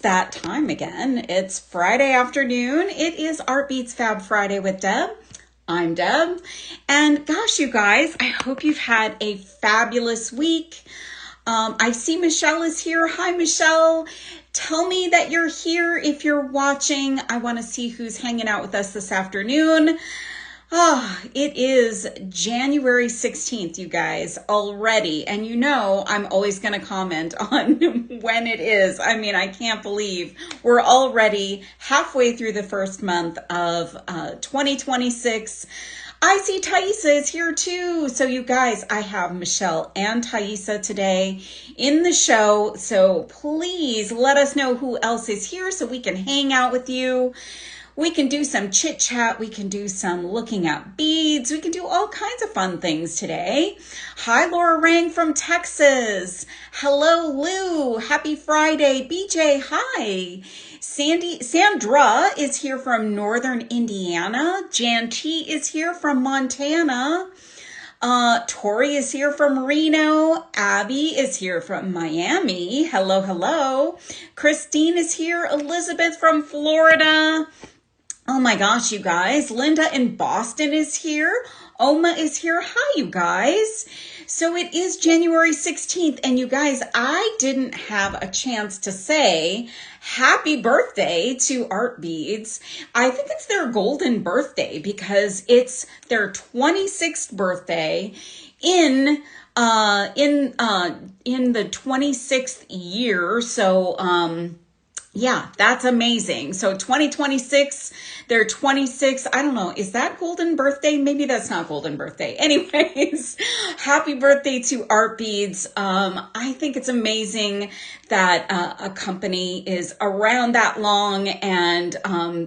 that time again. It's Friday afternoon. It is Artbeads Fab Friday with Deb. I'm Deb. And gosh, you guys, I hope you've had a fabulous week. I see Michelle is here. Hi, Michelle. Tell me that you're here if you're watching. I want to see who's hanging out with us this afternoon. It is January 16th, you guys, already. And you know, I'm always going to comment on when it is. I mean, I can't believe we're already halfway through the first month of 2026. I see Thaisa is here too. So you guys, I have Michelle and Thaisa today in the show. So please let us know who else is here so we can hang out with you. We can do some chit chat. We can do some looking at beads. We can do all kinds of fun things today. Hi, Laura Rang from Texas. Hello, Lou. Happy Friday. BJ, hi. Sandra is here from Northern Indiana. Jan T is here from Montana. Tori is here from Reno. Abby is here from Miami. Hello, hello. Christine is here. Elizabeth from Florida. Oh my gosh, you guys. Linda in Boston is here. Oma is here. Hi, you guys. So it is January 16th. And you guys, I didn't have a chance to say happy birthday to Artbeads. I think it's their golden birthday because it's their 26th birthday in the 26th year. So, yeah, that's amazing. So 2026, they're 26. I don't know. Is that golden birthday? Maybe that's not golden birthday. Anyways, happy birthday to Artbeads. I think it's amazing that a company is around that long, and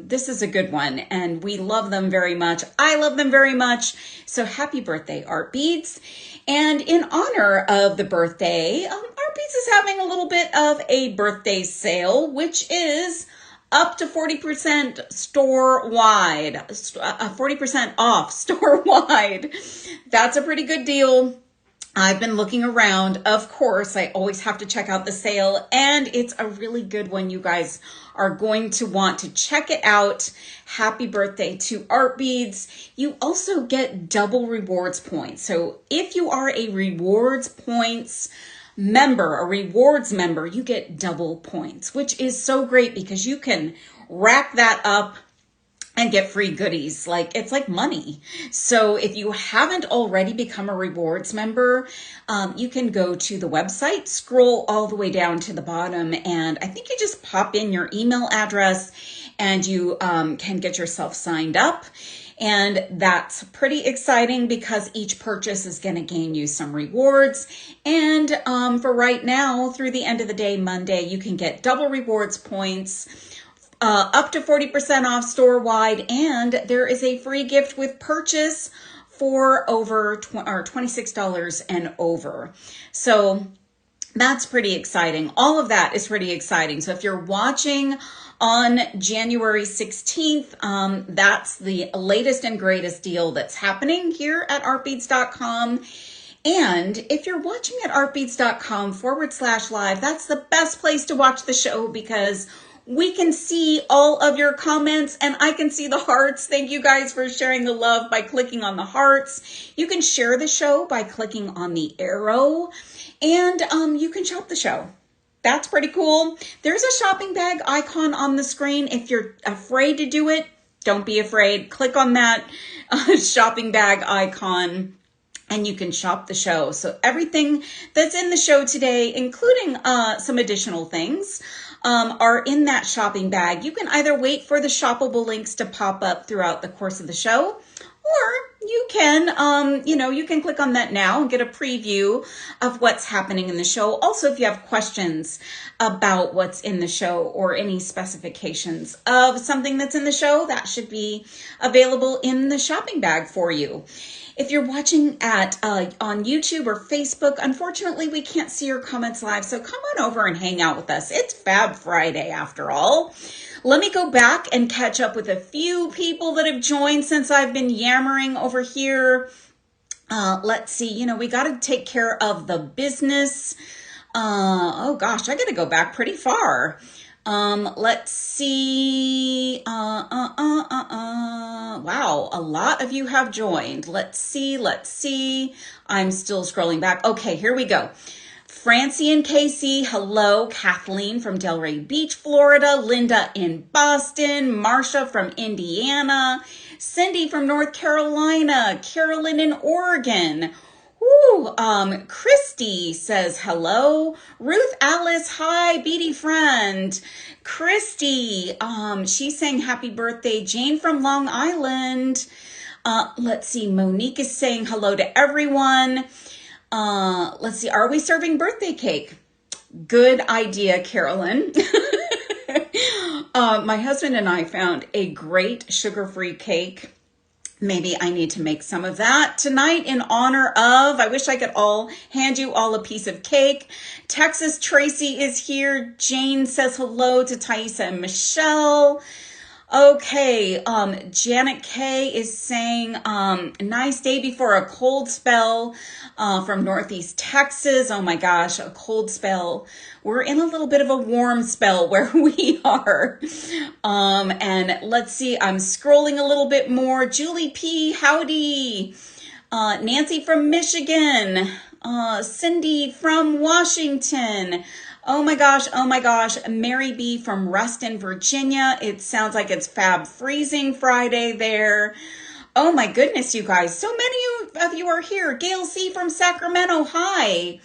this is a good one. And we love them very much. I love them very much. So happy birthday, Artbeads. And in honor of the birthday, Artbeads is having a little bit of a birthday sale, which is up to 40% store-wide, 40% off store-wide. That's a pretty good deal. I've been looking around. Of course, I always have to check out the sale, and it's a really good one. You guys are going to want to check it out. Happy birthday to Artbeads. You also get double rewards points. So if you are a rewards points member, a rewards member, you get double points, which is so great because you can rack that up and get free goodies. It's like money. So if you haven't already become a rewards member, you can go to the website, scroll all the way down to the bottom, and I think you just pop in your email address and you can get yourself signed up. And that's pretty exciting because each purchase is going to gain you some rewards. And for right now, through the end of the day, Monday, you can get double rewards points, up to 40% off store-wide, and there is a free gift with purchase for over $26 and over. So that's pretty exciting. All of that is pretty exciting. So if you're watching on January 16th, that's the latest and greatest deal that's happening here at artbeads.com. And if you're watching at artbeads.com/live, that's the best place to watch the show because we can see all of your comments and I can see the hearts. Thank you guys for sharing the love by clicking on the hearts. You can share the show by clicking on the arrow, and you can shop the show. That's pretty cool. There's a shopping bag icon on the screen. If you're afraid to do it, don't be afraid. Click on that shopping bag icon and you can shop the show. So everything that's in the show today, including some additional things, are in that shopping bag. You can either wait for the shoppable links to pop up throughout the course of the show, or you can, you can click on that now and get a preview of what's happening in the show. Also, if you have questions about what's in the show or any specifications of something that's in the show, that should be available in the shopping bag for you. If you're watching on YouTube or Facebook, unfortunately, we can't see your comments live, so come on over and hang out with us. It's Fab Friday after all. Let me go back and catch up with a few people that have joined since I've been yammering over here. Let's see, we got to take care of the business. Oh gosh, I got to go back pretty far. Let's see. Wow, a lot of you have joined. Let's see. I'm still scrolling back. Okay, here we go. Francie and Casey, hello. Kathleen from Delray Beach, Florida. Linda in Boston. Marsha from Indiana. Cindy from North Carolina. Carolyn in Oregon. Woo, Christy says hello. Ruth Alice, hi, Beady friend. Christy, she's saying happy birthday. Jane from Long Island. Let's see, Monique is saying hello to everyone. Let's see, are we serving birthday cake? Good idea, Carolyn. My husband and I found a great sugar-free cake. Maybe I need to make some of that tonight in honor of, I wish I could hand you all a piece of cake. Texas Tracy is here. Jane says hello to Thaisa and Michelle. Okay, Janet K is saying, nice day before a cold spell from Northeast Texas. Oh my gosh, a cold spell. We're in a little bit of a warm spell where we are. And let's see, I'm scrolling a little bit more. Julie P, howdy. Nancy from Michigan. Cindy from Washington. Oh my gosh. Mary B from Reston, Virginia. It sounds like it's Fab Freezing Friday there. Oh my goodness, you guys. So many of you are here. Gail C from Sacramento. Hi.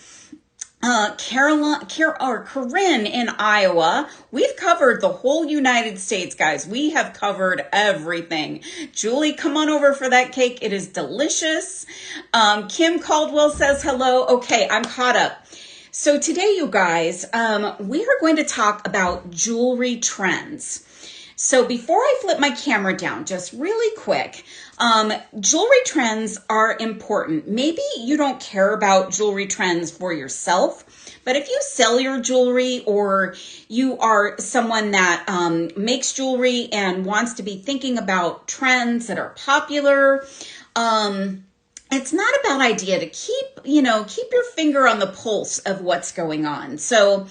Corinne in Iowa. We've covered the whole United States, guys. We have covered everything. Julie, come on over for that cake. It is delicious. Kim Caldwell says hello. Okay, I'm caught up. So today, you guys, we are going to talk about jewelry trends. So before I flip my camera down, just really quick, jewelry trends are important. Maybe you don't care about jewelry trends for yourself, but if you sell your jewelry or you are someone that makes jewelry and wants to be thinking about trends that are popular, it's not a bad idea to keep your finger on the pulse of what's going on. So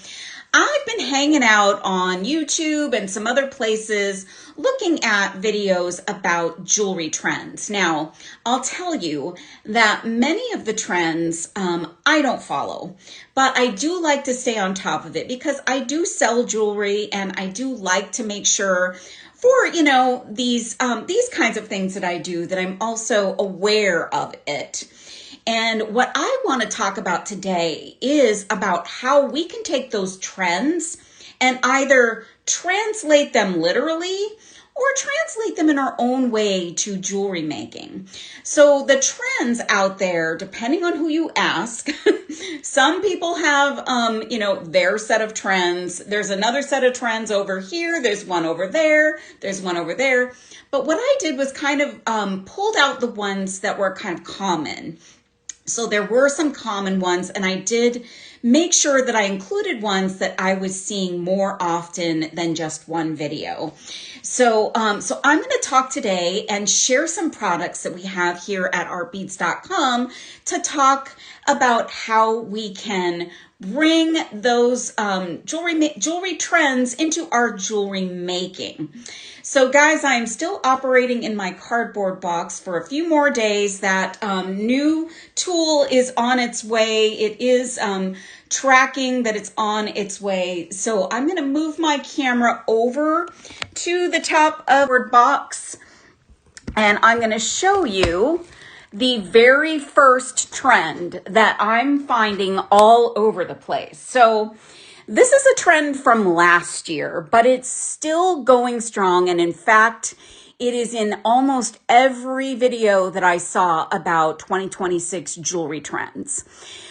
I've been hanging out on YouTube and some other places looking at videos about jewelry trends. Now, I'll tell you that many of the trends I don't follow, but I do like to stay on top of it because I do sell jewelry and I do like to make sure for, these kinds of things that I do, that I'm also aware of it. And what I want to talk about today is about how we can take those trends and either translate them literally or translate them in our own way to jewelry making. So the trends out there, depending on who you ask, some people have, their set of trends. There's another set of trends over here. There's one over there. There's one over there. But what I did was kind of pulled out the ones that were kind of common. So there were some common ones, and I did make sure that I included ones that I was seeing more often than just one video. So I'm going to talk today and share some products that we have here at artbeads.com to talk about how we can bring those jewelry trends into our jewelry making. So guys, I'm still operating in my cardboard box for a few more days. That new tool is on its way. It is tracking that it's on its way. So I'm going to move my camera over to the top of our box and I'm going to show you the very first trend that I'm finding all over the place. So this is a trend from last year, but it's still going strong. And in fact, it is in almost every video that I saw about 2026 jewelry trends.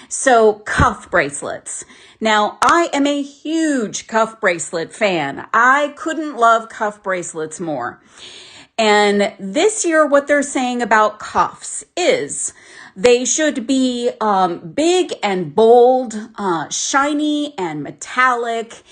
So cuff bracelets. Now, I am a huge cuff bracelet fan. I couldn't love cuff bracelets more. And this year, what they're saying about cuffs is they should be big and bold, shiny and metallic.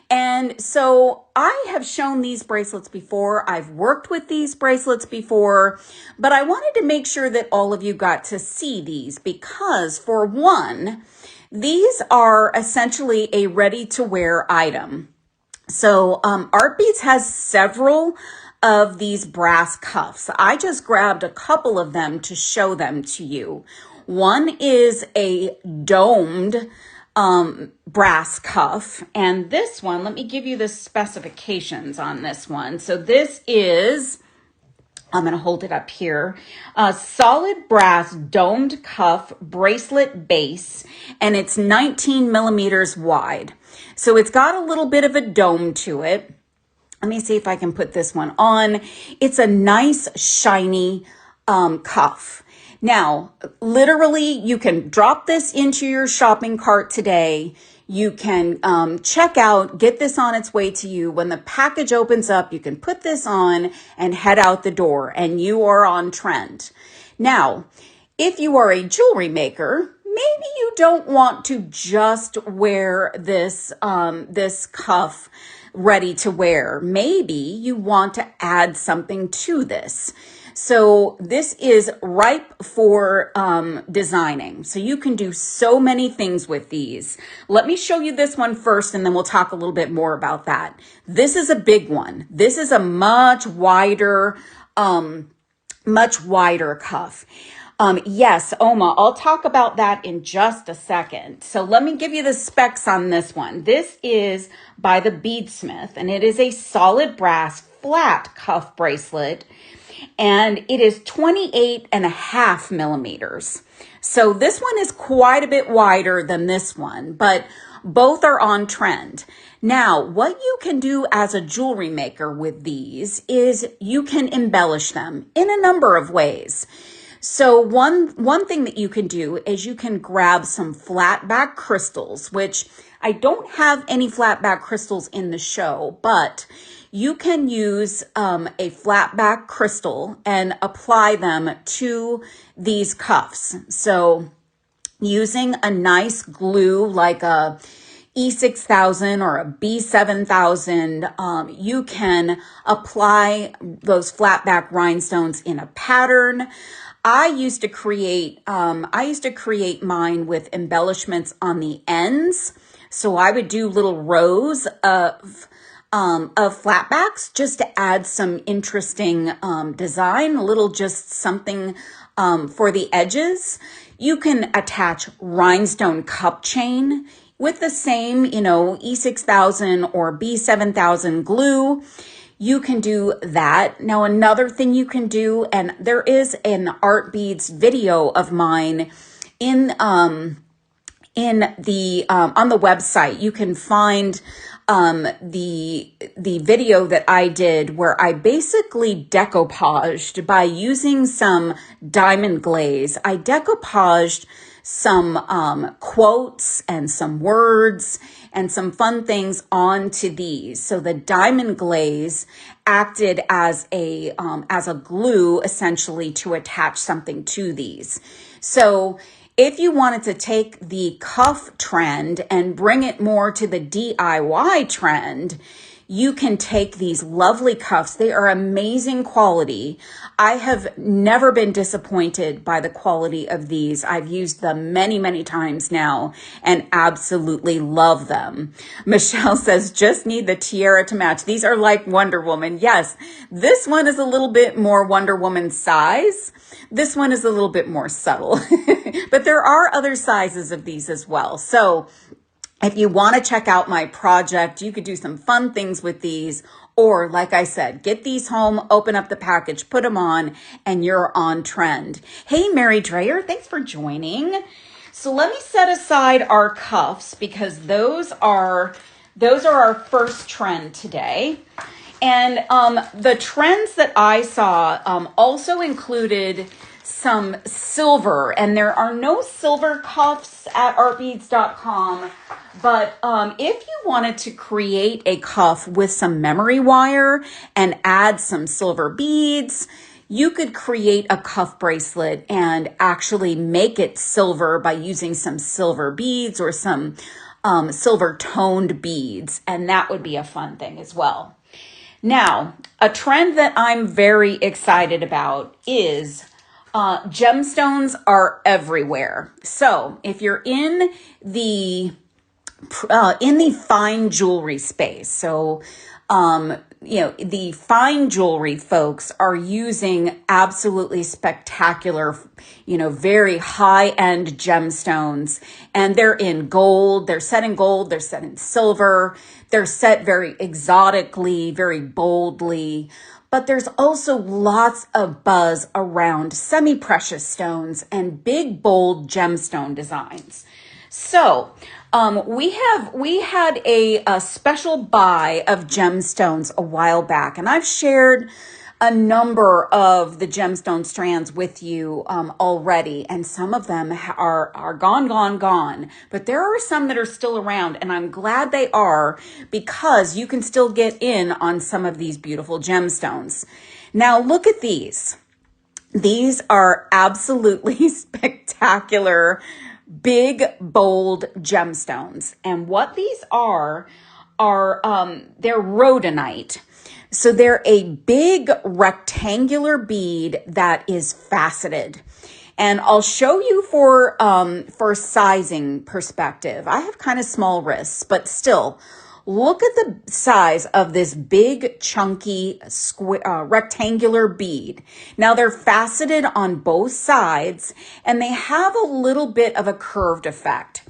And so I have shown these bracelets before. I've worked with these bracelets before, but I wanted to make sure that all of you got to see these because, for one, these are essentially a ready-to-wear item. So Artbeads has several of these brass cuffs. I just grabbed a couple of them to show them to you. One is a domed brass cuff, and this one, let me give you the specifications on this one. So this is, I'm going to hold it up here, a solid brass domed cuff bracelet base, and it's 19 millimeters wide. So it's got a little bit of a dome to it. Let me see if I can put this one on. It's a nice shiny cuff. Now, literally, you can drop this into your shopping cart today. You can check out, get this on its way to you. When the package opens up, you can put this on and head out the door, and you are on trend. Now, if you are a jewelry maker, maybe you don't want to just wear this, this cuff ready to wear. Maybe you want to add something to this. So this is ripe for designing. So you can do so many things with these. Let me show you this one first, and then we'll talk a little bit more about that. This is a big one. This is a much wider cuff. Yes, Oma, I'll talk about that in just a second. So let me give you the specs on this one. This is by the Beadsmith, and it is a solid brass flat cuff bracelet, and it is 28.5 millimeters. So this one is quite a bit wider than this one, but both are on trend. Now, what you can do as a jewelry maker with these is you can embellish them in a number of ways. So one thing that you can do is you can grab some flat back crystals, which I don't have any flat back crystals in the show, but you can use a flat back crystal and apply them to these cuffs. So using a nice glue like a E6000 or a B7000, you can apply those flat back rhinestones in a pattern. I used to create mine with embellishments on the ends. So I would do little rows of flatbacks just to add some interesting design, a little just something for the edges. You can attach rhinestone cup chain with the same, E6000 or B7000 glue. You can do that. Now, another thing you can do, and there is an Artbeads video of mine in the on the website. You can find the video that I did where I basically decoupaged by using some diamond glaze. I decoupaged some quotes and some words and some fun things onto these. So the diamond glaze acted as a glue essentially to attach something to these. So if you wanted to take the cuff trend and bring it more to the DIY trend, you can take these lovely cuffs. They are amazing quality. I have never been disappointed by the quality of these. I've used them many, many times now and absolutely love them. Michelle says, just need the tiara to match. These are like Wonder Woman. Yes, this one is a little bit more Wonder Woman size. This one is a little bit more subtle, but there are other sizes of these as well. So if you want to check out my project, you could do some fun things with these, or like I said, get these home, open up the package, put them on, and you're on trend. Hey, Mary Dreyer, thanks for joining. So let me set aside our cuffs because those are our first trend today. And the trends that I saw also included some silver, and there are no silver cuffs at artbeads.com. But if you wanted to create a cuff with some memory wire and add some silver beads, you could create a cuff bracelet and actually make it silver by using some silver beads or some silver toned beads. And that would be a fun thing as well. Now, a trend that I'm very excited about is gemstones are everywhere. So if you're in the in the fine jewelry space. So, the fine jewelry folks are using absolutely spectacular, very high-end gemstones, and they're in gold, they're set in gold, they're set in silver, they're set very exotically, very boldly. But there's also lots of buzz around semi-precious stones and big, bold gemstone designs. So, we had a special buy of gemstones a while back, and I've shared a number of the gemstone strands with you already, and some of them are gone. But there are some that are still around, and I'm glad they are, because you can still get in on some of these beautiful gemstones. Now look at these. These are absolutely spectacular, big, bold gemstones. And what these are they're rhodonite. So they're a big rectangular bead that is faceted. And I'll show you for sizing perspective. I have kind of small wrists, but still, look at the size of this big, chunky, rectangular bead. Now they're faceted on both sides, and they have a little bit of a curved effect.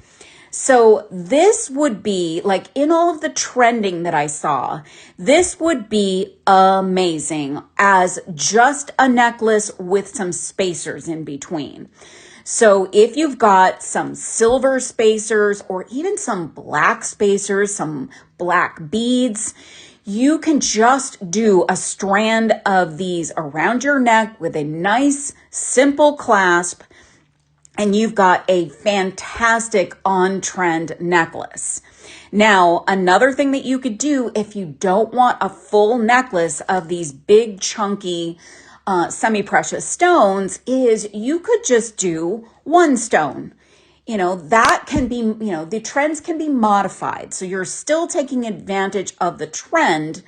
So this would be, like in all of the trending that I saw, this would be amazing as just a necklace with some spacers in between. So if you've got some silver spacers or even some black spacers, some black beads, you can just do a strand of these around your neck with a nice, simple clasp, and you've got a fantastic on-trend necklace. Now, another thing that you could do if you don't want a full necklace of these big, chunky, semi-precious stones is you could just do one stone. That can be, the trends can be modified. So you're still taking advantage of the trend,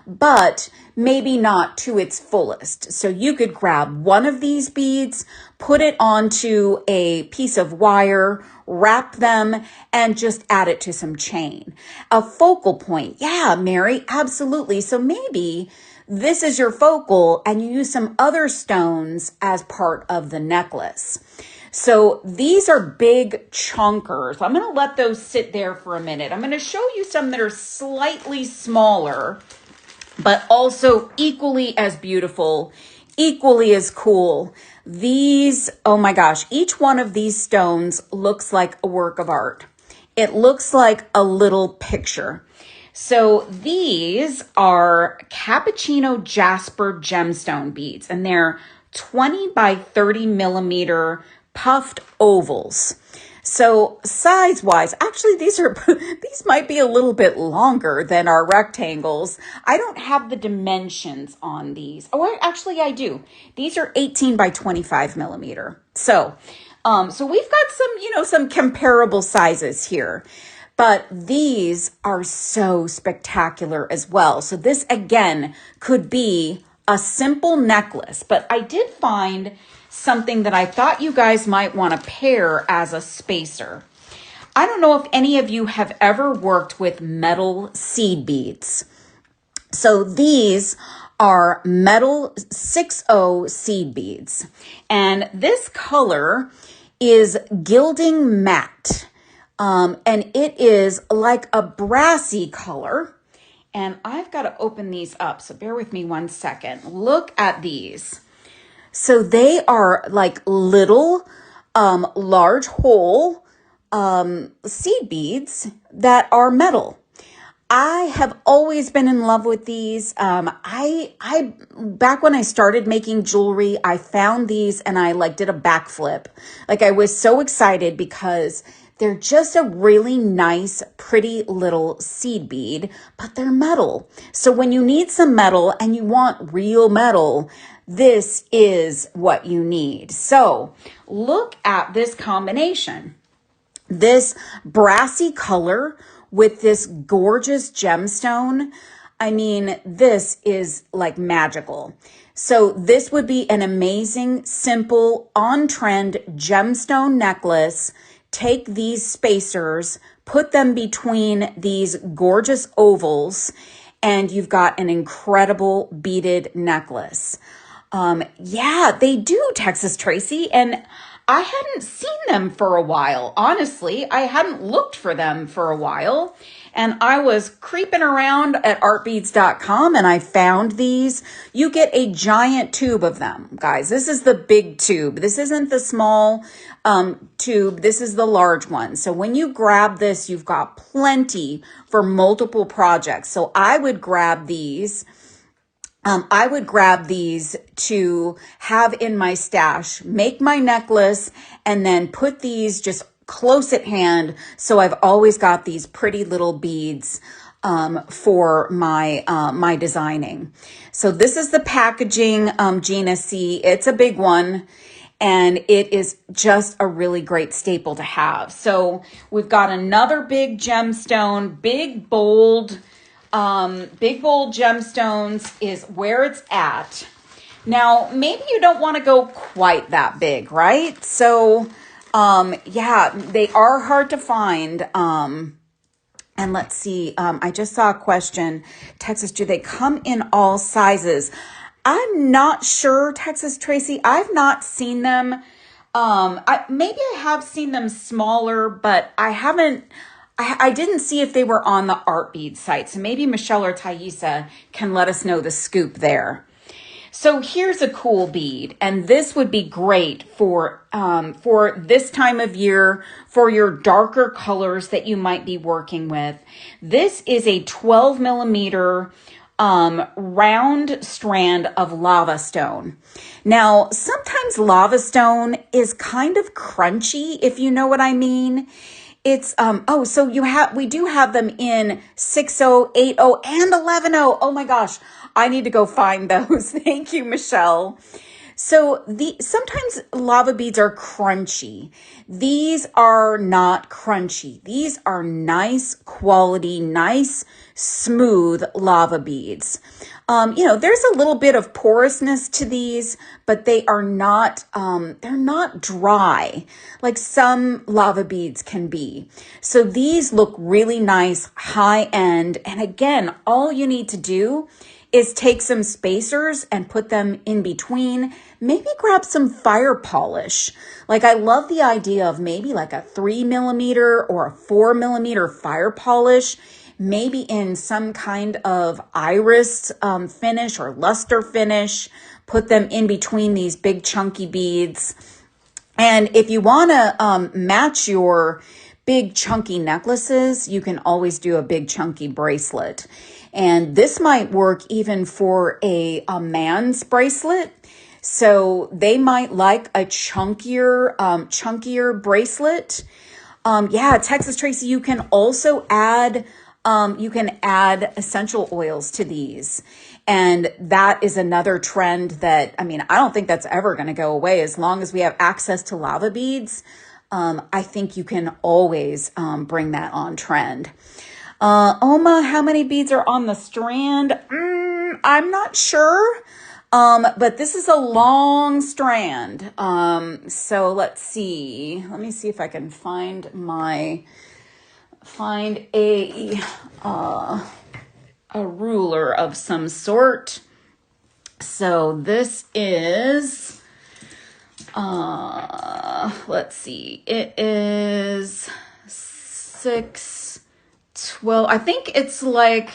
but maybe not to its fullest. So you could grab one of these beads, put it onto a piece of wire, wrap them, and just add it to some chain. A focal point. Yeah, Mary, absolutely. So maybe this is your focal and you use some other stones as part of the necklace. So these are big chunkers. I'm going to let those sit there for a minute. I'm going to show you some that are slightly smaller, but also equally as beautiful, equally as cool. These, oh my gosh, each one of these stones looks like a work of art. It looks like a little picture. So these are cappuccino jasper gemstone beads, and they're 20 by 30 millimeter puffed ovals. So size-wise, actually these might be a little bit longer than our rectangles. I don't have the dimensions on these. Oh, actually I do. These are 18 by 25 millimeter. So we've got some comparable sizes here. But these are so spectacular as well. So this again could be a simple necklace, but I did find something that I thought you guys might want to pair as a spacer. I don't know if any of you have ever worked with metal seed beads. So these are metal 6-0 seed beads. And this color is gilding matte. And it is like a brassy color. And I've got to open these up, so bear with me one second. Look at these. So they are like little, large hole seed beads that are metal. I have always been in love with these. I back when I started making jewelry, I found these and I did a backflip. I was so excited because they're just a really nice, pretty little seed bead, but they're metal. So when you need some metal and you want real metal, this is what you need. So look at this combination. This brassy color with this gorgeous gemstone. I mean, this is magical. So this would be an amazing, simple, on-trend gemstone necklace. Take these spacers, put them between these gorgeous ovals, and you've got an incredible beaded necklace. Yeah, they do, Texas Tracy. And I hadn't seen them for a while. Honestly, I hadn't looked for them for a while. And I was creeping around at artbeads.com and I found these. You get a giant tube of them, guys. This is the big tube. This isn't the small tube. This is the large one. So when you grab this, you've got plenty for multiple projects. So I would grab these. I would grab these to have in my stash, make my necklace, and then put these just close at hand. So I've always got these pretty little beads for my my designing. So this is the packaging, Gina C. It's a big one, and it is just a really great staple to have. So we've got another big gemstone, big bold gemstones is where it's at. Now, maybe you don't want to go quite that big, right? So, yeah, they are hard to find. And let's see, I just saw a question. Texas, do they come in all sizes? I'm not sure, Texas Tracy. I've not seen them. Maybe I have seen them smaller, but I didn't see if they were on the Artbeads site. So maybe Michelle or Thaisa can let us know the scoop there. So here's a cool bead, and this would be great for this time of year, for your darker colors that you might be working with. This is a 12 millimeter round strand of lava stone. Now, sometimes lava stone is kind of crunchy, if you know what I mean. It's, so we do have them in 6.0, 8.0, and 11.0. Oh my gosh, I need to go find those. Thank you, Michelle. So sometimes lava beads are crunchy. These are not crunchy. These are nice quality, nice, smooth lava beads. There's a little bit of porousness to these, but they are not, they're not dry like some lava beads can be. So these look really nice, high end. And again, all you need to do is take some spacers and put them in between. Maybe grab some fire polish. Like, I love the idea of maybe like a 3 millimeter or a 4 millimeter fire polish, maybe in some kind of iris finish or luster finish. Put them in between these big chunky beads. And if you want to match your big chunky necklaces, you can always do a big chunky bracelet. And this might work even for a man's bracelet. So they might like a chunkier bracelet. Yeah, Texas Tracy, you can also add essential oils to these. And that is another trend that, I don't think that's ever going to go away as long as we have access to lava beads. I think you can always bring that on trend. Oma, how many beads are on the strand? I'm not sure. But this is a long strand. So let's see. Let me see if I can find a ruler of some sort. So this is, let's see. It is 6/12. I think it's like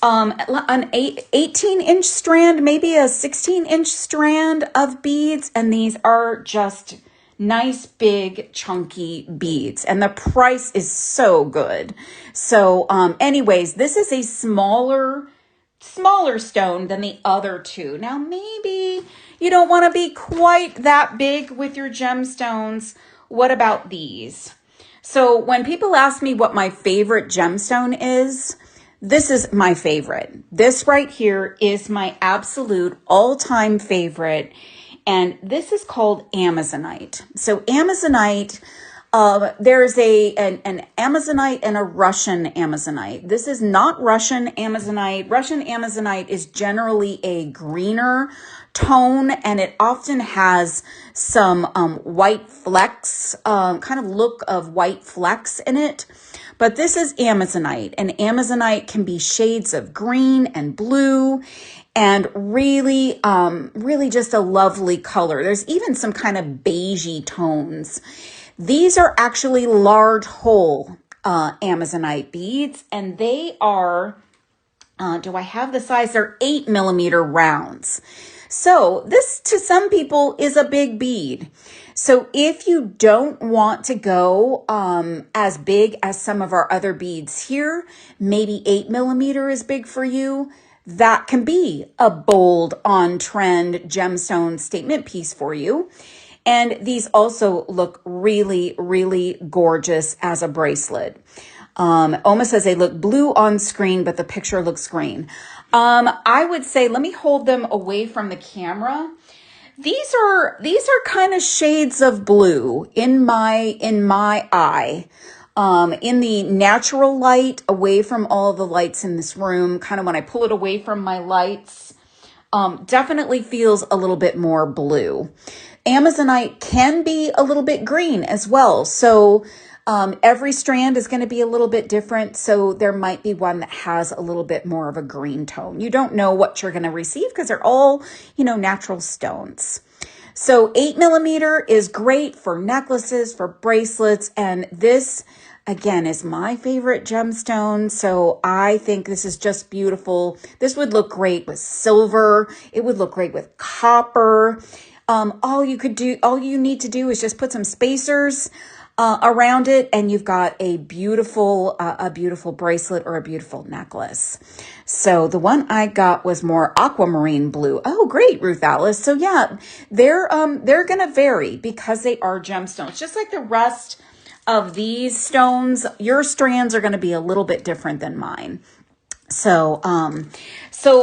an 18-inch strand, maybe a 16-inch strand of beads, and these are just nice big chunky beads, and the price is so good. So anyways, this is a smaller stone than the other two. Now maybe you don't want to be quite that big with your gemstones. What about these? So when people ask me what my favorite gemstone is, this is my favorite. This right here is my absolute all-time favorite. And this is called Amazonite. So Amazonite, There's an Amazonite and a Russian Amazonite. This is not Russian Amazonite. Russian Amazonite is generally a greener tone, and it often has some white flecks, kind of look of white flecks in it. But this is Amazonite, and Amazonite can be shades of green and blue, and really, really just a lovely color. There's even some kind of beigey tones. These are actually large hole Amazonite beads, and they are, do I have the size? They're 8mm rounds. So this to some people is a big bead. So if you don't want to go as big as some of our other beads here, maybe 8mm is big for you, that can be a bold, on-trend gemstone statement piece for you. And these also look really, really gorgeous as a bracelet. Oma says they look blue on screen, but the picture looks green. I would say, let me hold them away from the camera. These are kind of shades of blue in my eye. In the natural light, away from all the lights in this room, kind of when I pull it away from my lights, definitely feels a little bit more blue. Amazonite can be a little bit green as well. So every strand is going to be a little bit different. So there might be one that has a little bit more of a green tone. You don't know what you're going to receive because they're all, natural stones. So 8mm is great for necklaces, for bracelets. And this, again, is my favorite gemstone. So I think this is just beautiful. This would look great with silver. It would look great with copper. All you need to do is just put some spacers around it, and you've got a beautiful bracelet or a beautiful necklace. So the one I got was more aquamarine blue. Oh, great, Ruth Alice. So yeah, they're gonna vary because they are gemstones, just like the rest of these stones. Your strands are gonna be a little bit different than mine. So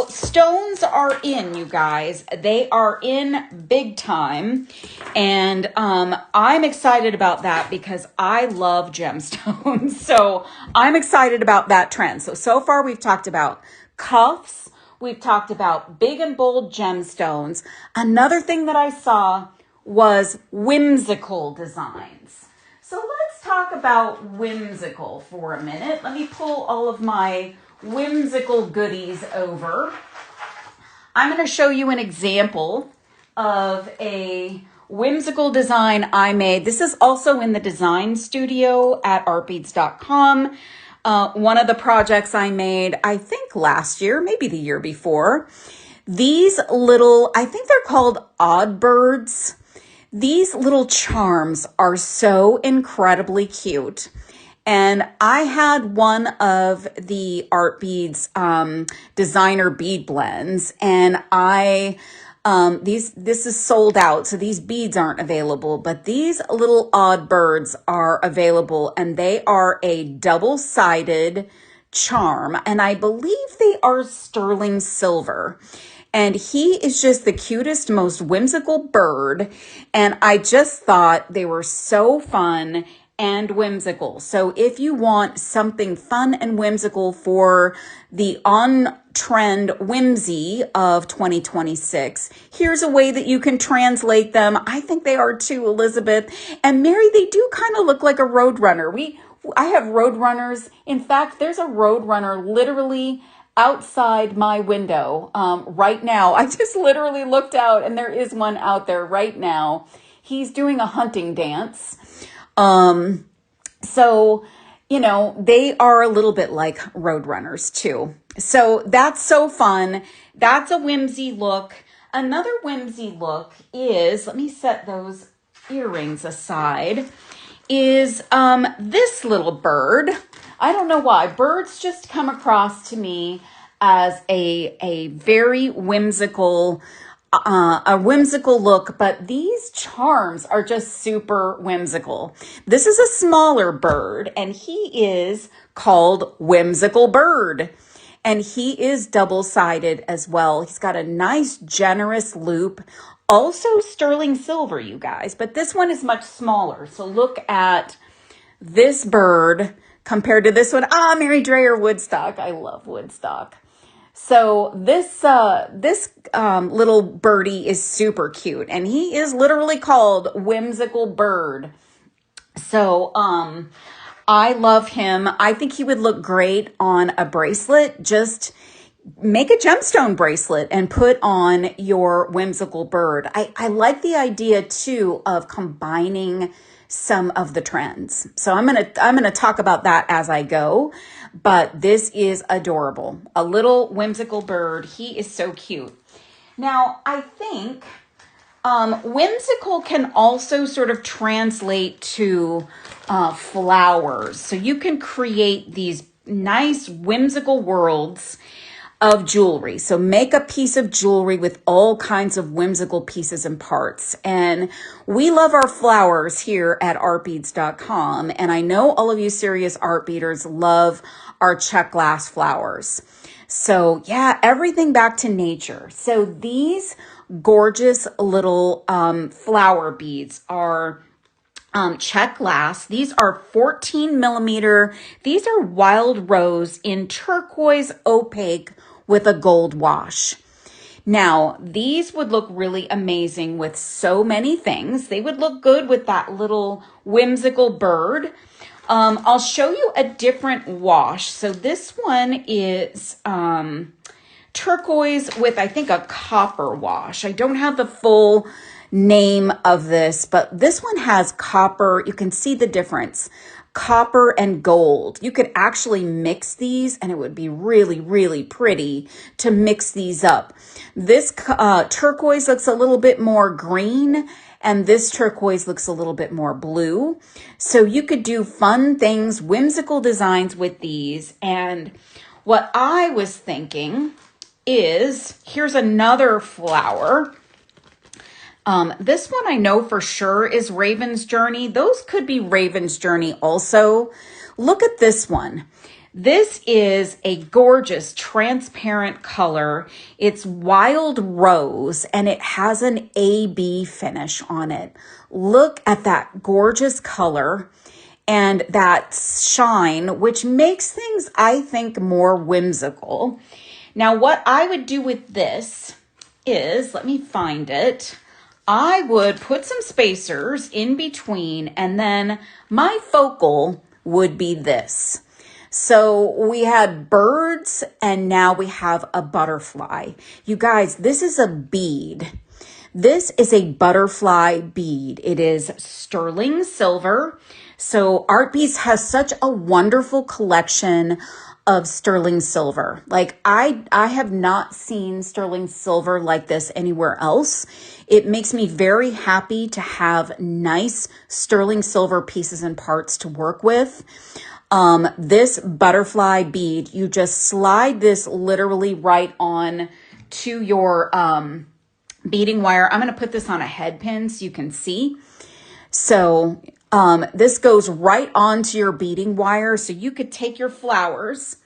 stones are in, you guys. They are in big time. And I'm excited about that because I love gemstones. So I'm excited about that trend. So far we've talked about cuffs. We've talked about big and bold gemstones. Another thing that I saw was whimsical designs. So let's talk about whimsical for a minute. Let me pull all of my whimsical goodies over. I'm going to show you an example of a whimsical design I made. This is also in the design studio at artbeads.com. One of the projects I made, I think last year, maybe the year before. These little, I think they're called Artbeads. These little charms are so incredibly cute. And I had one of the Artbeads designer bead blends, and this is sold out, so these beads aren't available, but these little Artbeads are available, and they are a double-sided charm, and I believe they are sterling silver. And he is just the cutest, most whimsical bird, and I just thought they were so fun and whimsical. So if you want something fun and whimsical for the on-trend whimsy of 2026, here's a way that you can translate them. I think they are too, Elizabeth. And Mary, they do kind of look like a roadrunner. I have roadrunners. In fact, there's a roadrunner literally outside my window right now. I just literally looked out and there is one out there right now. He's doing a hunting dance. So, they are a little bit like roadrunners too. So that's so fun. That's a whimsy look. Another whimsy look is, let me set those earrings aside, is this little bird. I don't know why. Birds just come across to me as a very whimsical look, but these charms are just super whimsical. This is a smaller bird, and he is called Whimsical Bird, and he is double-sided as well. He's got a nice, generous loop Also sterling silver, you guys, but this one is much smaller. So look at this bird compared to this one. Ah, Mary Dreyer Woodstock. I love Woodstock. So this little birdie is super cute, and he is literally called Whimsical Bird. So I love him. I think he would look great on a bracelet. Just make a gemstone bracelet and put on your whimsical bird. I like the idea too of combining some of the trends. So I'm gonna talk about that as I go, but this is adorable. A little whimsical bird. He is so cute. Now I think whimsical can also sort of translate to flowers. So you can create these nice whimsical worlds of jewelry. So make a piece of jewelry with all kinds of whimsical pieces and parts. And we love our flowers here at artbeads.com. And I know all of you serious art beaters love our check glass flowers. So yeah, everything back to nature. So these gorgeous little flower beads are check glass. These are 14 millimeter. These are wild rose in turquoise opaque with a gold wash. Now, these would look really amazing with so many things. They would look good with that little whimsical bird. I'll show you a different wash. So this one is turquoise with, I think, a copper wash. I don't have the full name of this, but this one has copper. You can see the difference. Copper and gold. You could actually mix these and it would be really, really pretty to mix these up. This turquoise looks a little bit more green and this turquoise looks a little bit more blue. So you could do fun things, whimsical designs with these. And what I was thinking is, here's another flower. This one I know for sure is Raven's Journey. Those could be Raven's Journey also. Look at this one. This is a gorgeous transparent color. It's wild rose and it has an AB finish on it. Look at that gorgeous color and that shine, which makes things, I think, more whimsical. Now, what I would do with this is, let me find it. I would put some spacers in between and then my focal would be this. So we had birds and now we have a butterfly. You guys, this is a bead. This is a butterfly bead. It is sterling silver. So Artbeads has such a wonderful collection of sterling silver. Like I have not seen sterling silver like this anywhere else. It makes me very happy to have nice sterling silver pieces and parts to work with. This butterfly bead, you just slide this literally right on to your beading wire. I'm going to put this on a head pin so you can see. So this goes right onto your beading wire. So you could take your flowers,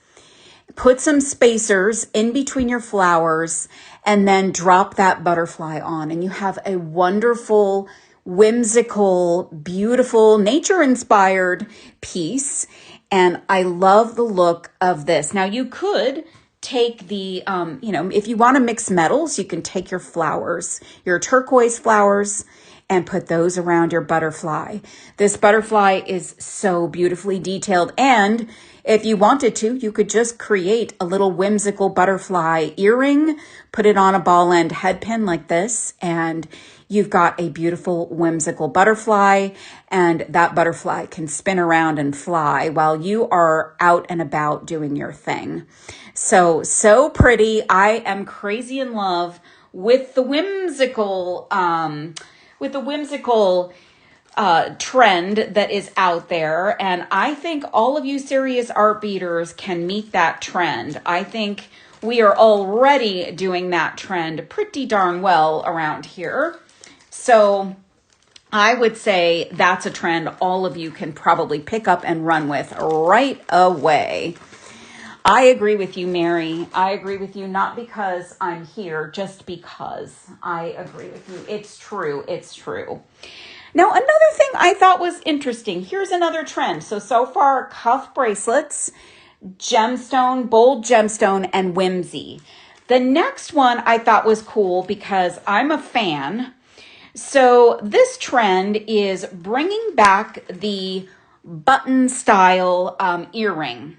put some spacers in between your flowers, and then drop that butterfly on. And you have a wonderful, whimsical, beautiful, nature-inspired piece. And I love the look of this. Now you could take the, if you want to mix metals, you can take your flowers, your turquoise flowers, and put those around your butterfly. This butterfly is so beautifully detailed. And if you wanted to, you could just create a little whimsical butterfly earring, put it on a ball end head pin like this, and you've got a beautiful whimsical butterfly, and that butterfly can spin around and fly while you are out and about doing your thing. So pretty. I am crazy in love with the whimsical, trend that is out there. And I think all of you serious art beaters can meet that trend. I think we are already doing that trend pretty darn well around here. So I would say that's a trend all of you can probably pick up and run with right away. I agree with you, Mary. I agree with you, not because I'm here, just because. I agree with you. It's true. It's true. Now, another thing I thought was interesting. Here's another trend. So far, cuff bracelets, gemstone, bold gemstone, and whimsy. The next one I thought was cool because I'm a fan. So this trend is bringing back the button style earring.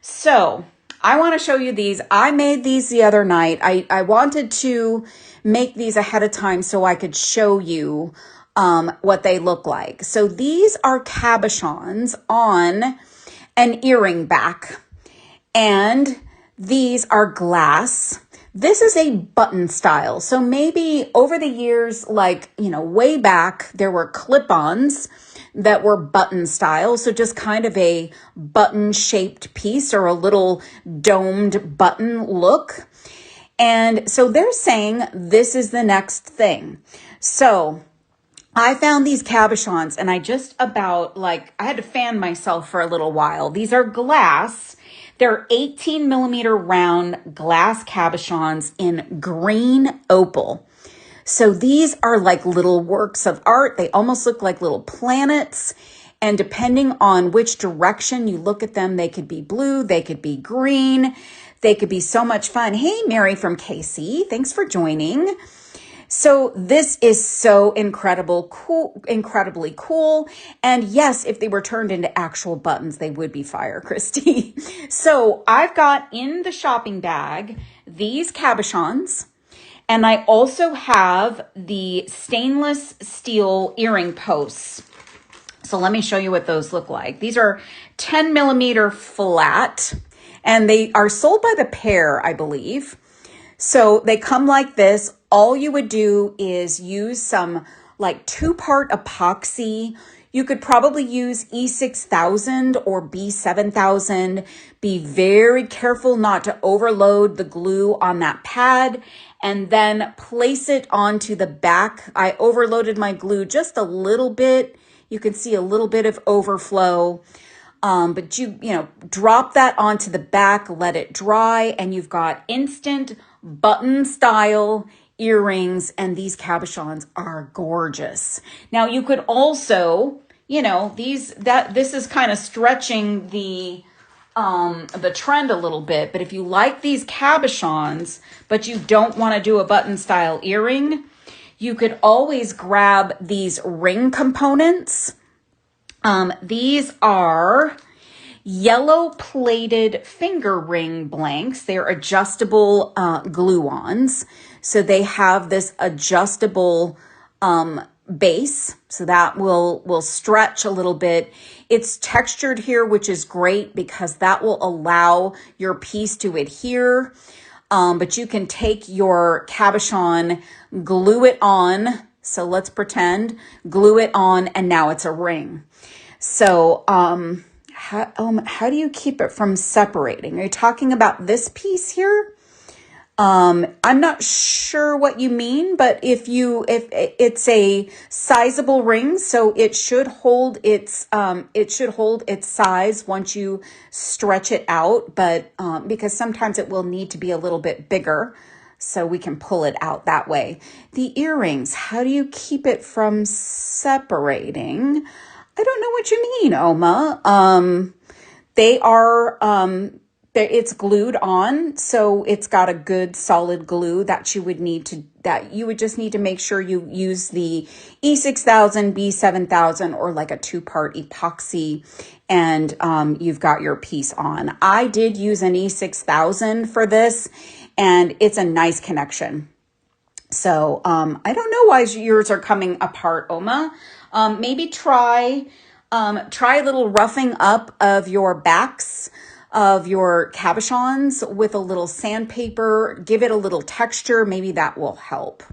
So I want to show you these. I made these the other night. I wanted to make these ahead of time so I could show you what they look like. So these are cabochons on an earring back, and these are glass. This is a button style. So maybe over the years, like, way back, there were clip-ons that were button style. So just kind of a button shaped piece or a little domed button look. And so they're saying this is the next thing. So I found these cabochons and I had to fan myself for a little while. These are glass. They're 18 millimeter round glass cabochons in green opal. So these are like little works of art. They almost look like little planets. And depending on which direction you look at them, they could be blue, they could be green, they could be so much fun. Hey, Mary from KC, thanks for joining. So this is so incredibly cool. And yes, if they were turned into actual buttons, they would be fire, Christy. So I've got in the shopping bag these cabochons, and I also have the stainless steel earring posts. So let me show you what those look like. These are 10 millimeter flat, and they are sold by the pair, I believe. So they come like this. All you would do is use some like 2-part epoxy. You could probably use E6000 or B7000. Be very careful not to overload the glue on that pad, and then place it onto the back. I overloaded my glue just a little bit. You can see a little bit of overflow. But you drop that onto the back, let it dry, and you've got instant button style earrings, and these cabochons are gorgeous. Now you could also, this is kind of stretching the trend a little bit, but if you like these cabochons, but you don't want to do a button style earring, you could always grab these ring components. These are yellow plated finger ring blanks. They're adjustable glue-ons. So they have this adjustable base. So that will stretch a little bit. It's textured here, which is great because that will allow your piece to adhere. But you can take your cabochon, glue it on. So let's pretend, glue it on, and now it's a ring. So how do you keep it from separating? Are you talking about this piece here? I'm not sure what you mean, but if it's a sizable ring, so it should hold its size once you stretch it out, but because sometimes it will need to be a little bit bigger, so we can pull it out that way. The earrings, how do you keep it from separating? I don't know what you mean, Oma. They are, it's glued on, so it's got a good solid glue that you would just need to make sure you use the E6000, B7000, or like a 2-part epoxy, and you've got your piece on. I did use an E6000 for this, and it's a nice connection. So I don't know why yours are coming apart, Oma. Maybe try a little roughing up of your backs of your cabochons with a little sandpaper. Give it a little texture. Maybe that will help.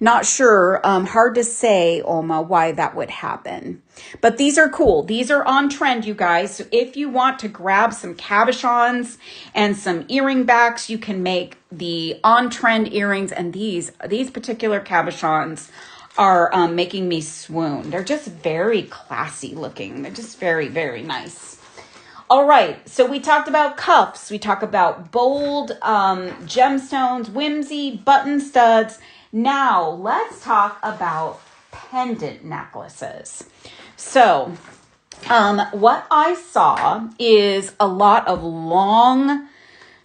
Not sure. Hard to say, Oma, why that would happen. But these are cool. These are on trend, you guys. So if you want to grab some cabochons and some earring backs, you can make the on-trend earrings. And these particular cabochons are making me swoon. They're just very classy looking. They're just very, very nice. All right, so we talked about cuffs, we talked about bold gemstones, whimsy, button studs. Now let's talk about pendant necklaces. So what I saw is a lot of long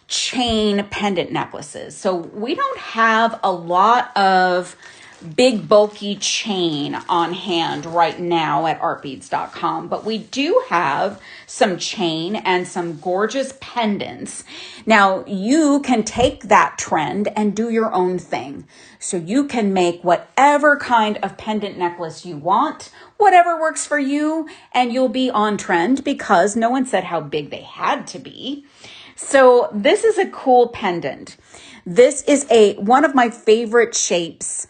chain pendant necklaces. So we don't have a lot of big bulky chain on hand right now at artbeads.com, but we do have some chain and some gorgeous pendants. Now you can take that trend and do your own thing. So you can make whatever kind of pendant necklace you want, whatever works for you, and you'll be on trend because no one said how big they had to be. So this is a cool pendant. This is one of my favorite shapes.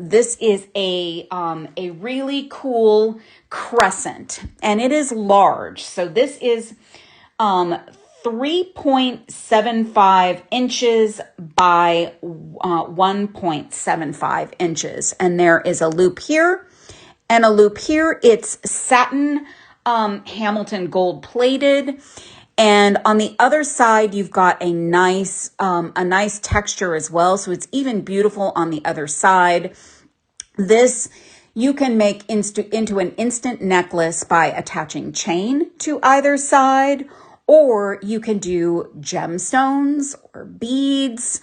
This is a really cool crescent, and it is large. So this is 3.75 inches by 1.75 inches, and there is a loop here and a loop here. It's satin Hamilton gold plated. And on the other side, you've got a nice texture as well. So it's even beautiful on the other side. This you can make into an instant necklace by attaching chain to either side, or you can do gemstones or beads.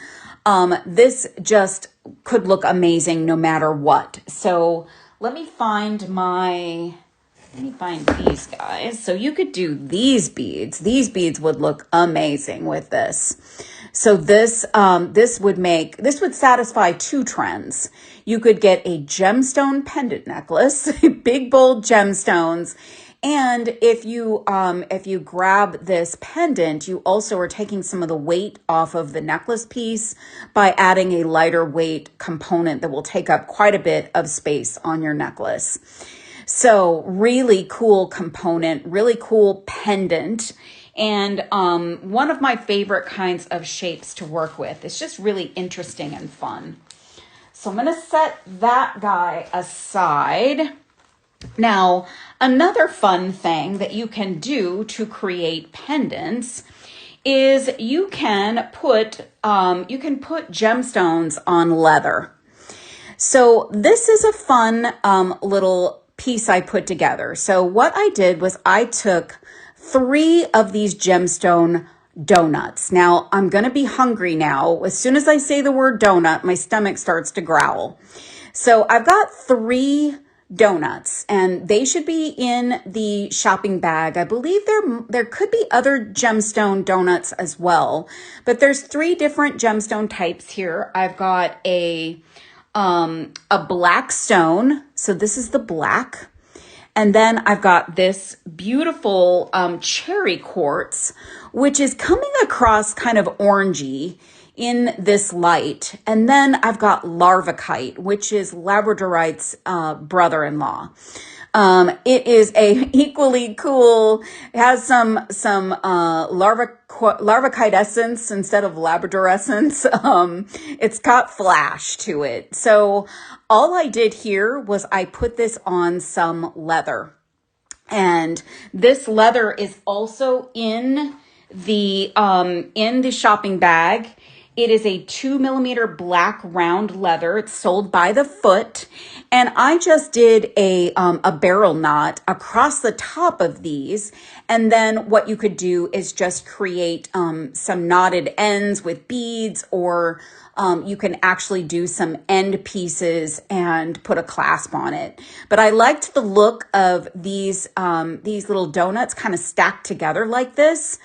This just could look amazing no matter what. So let me find these guys. So you could do these beads. These beads would look amazing with this. So this would satisfy two trends. You could get a gemstone pendant necklace, big bold gemstones. And if you grab this pendant, you also are taking some of the weight off of the necklace piece by adding a lighter weight component that will take up quite a bit of space on your necklace. So really cool component, really cool pendant, and one of my favorite kinds of shapes to work with. It's just really interesting and fun. So I'm going to set that guy aside. Now, another fun thing that you can do to create pendants is you can put gemstones on leather. So this is a fun little piece I put together. So what I did was I took 3 of these gemstone donuts. Now I'm going to be hungry now. As soon as I say the word donut, my stomach starts to growl. So I've got 3 donuts, and they should be in the shopping bag. I believe there could be other gemstone donuts as well, but there's 3 different gemstone types here. I've got a black stone. So this is the black. And then I've got this beautiful cherry quartz, which is coming across kind of orangey in this light. And then I've got larvacite, which is labradorite's brother-in-law. It is a equally cool, it has some larvacite essence instead of labrador essence. It's got flash to it. So all I did here was I put this on some leather, and this leather is also in the shopping bag. It is a 2mm black round leather. It's sold by the foot. And I just did a barrel knot across the top of these. And then what you could do is just create some knotted ends with beads, or you can actually do some end pieces and put a clasp on it. But I liked the look of these little donuts kind of stacked together like this.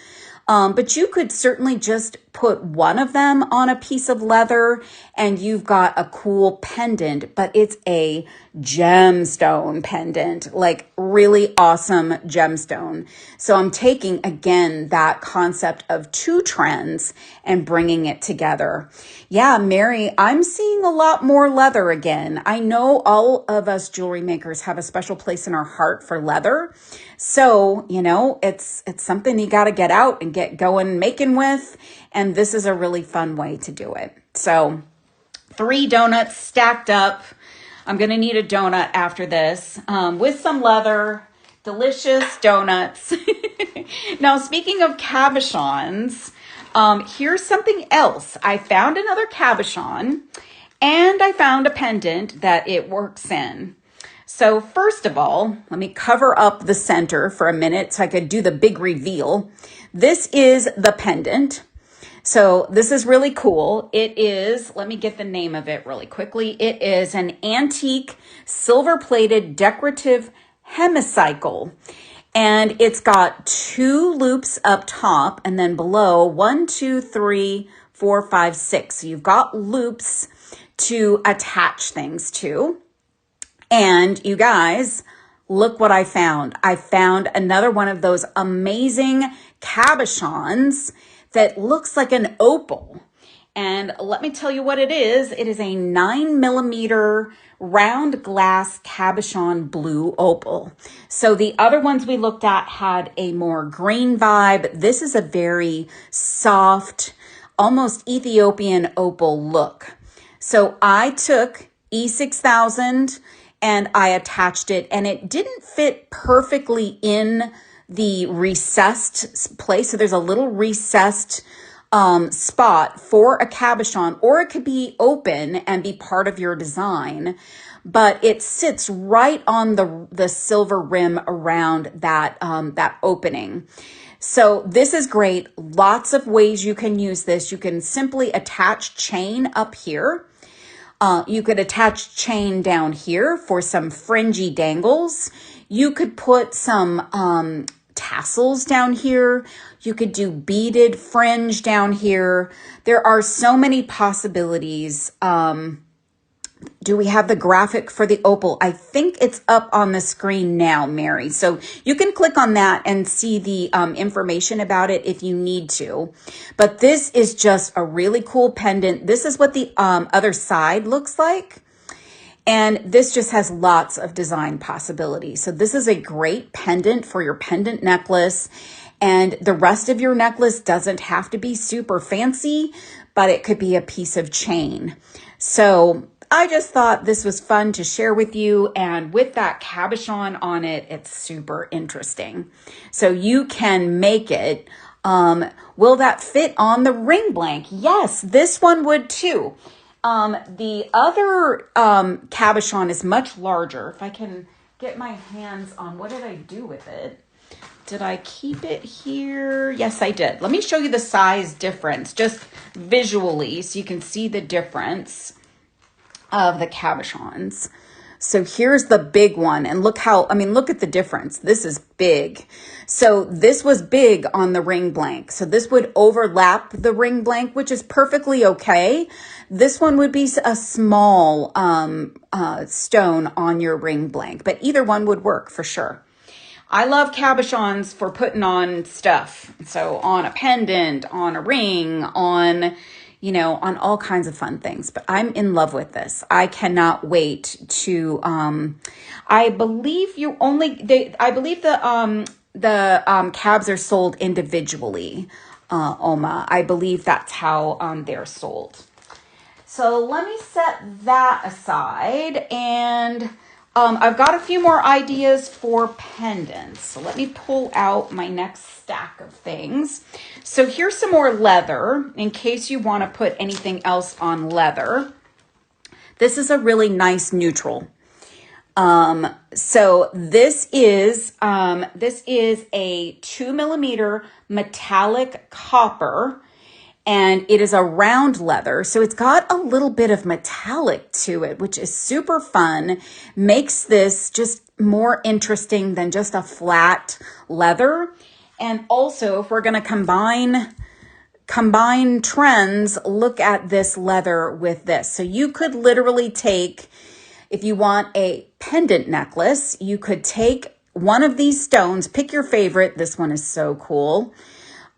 But you could certainly just put one of them on a piece of leather and you've got a cool pendant, but it's a gemstone pendant, like really awesome gemstone. So I'm taking, again, that concept of 2 trends and bringing it together. Yeah, Mary, I'm seeing a lot more leather again. I know all of us jewelry makers have a special place in our heart for leather. So, it's something you got to get out and get going making with. And this is a really fun way to do it. So 3 donuts stacked up. I'm going to need a donut after this with some leather delicious donuts. Now, speaking of cabochons, here's something else. I found another cabochon, and I found a pendant that it works in. So first of all, let me cover up the center for a minute so I could do the big reveal. This is the pendant. So this is really cool. It is, let me get the name of it really quickly. It is an antique silver-plated decorative hemicycle. And it's got 2 loops up top and then below 1, 2, 3, 4, 5, 6. So you've got loops to attach things to. And you guys, look what I found. I found another one of those amazing cabochons that looks like an opal. And let me tell you what it is. It is a 9mm round glass cabochon blue opal. So the other ones we looked at had a more green vibe. This is a very soft, almost Ethiopian opal look. So I took E6000 and I attached it, and it didn't fit perfectly in the recessed place. So there's a little recessed spot for a cabochon, or it could be open and be part of your design, but it sits right on the silver rim around that, that opening. So this is great. Lots of ways you can use this. You can simply attach chain up here. You could attach chain down here for some fringy dangles. You could put some tassels down here. You could do beaded fringe down here. There are so many possibilities. Do we have the graphic for the opal? I think it's up on the screen now, Mary. So you can click on that and see the information about it if you need to. But this is just a really cool pendant. This is what the other side looks like. And this just has lots of design possibilities. So this is a great pendant for your pendant necklace. And the rest of your necklace doesn't have to be super fancy, but it could be a piece of chain. So I just thought this was fun to share with you. And with that cabochon on it, it's super interesting. So you can make it. Will that fit on the ring blank? Yes, this one would too. The other cabochon is much larger. If I can get my hands on, what did I do with it? Did I keep it here? Yes, I did. Let me show you the size difference just visually so you can see the difference of the cabochons. So here's the big one, and look how, look at the difference. This is big. So this was big on the ring blank. So this would overlap the ring blank, which is perfectly okay. This one would be a small stone on your ring blank, but either one would work for sure. I love cabochons for putting on stuff. So on a pendant, on a ring, on all kinds of fun things. But I'm in love with this. I cannot wait to, I believe the cabs are sold individually, Oma. I believe that's how they're sold. So let me set that aside, and I've got a few more ideas for pendants. So let me pull out my next stack of things. So here's some more leather in case you want to put anything else on leather. This is a really nice neutral. So this is a 2mm metallic copper, and it is a round leather. So it's got a little bit of metallic to it, which is super fun. Makes this just more interesting than just a flat leather. And also, if we're going to combine trends, look at this leather with this. So you could literally take, if you want a pendant necklace, you could take one of these stones, pick your favorite. This one is so cool.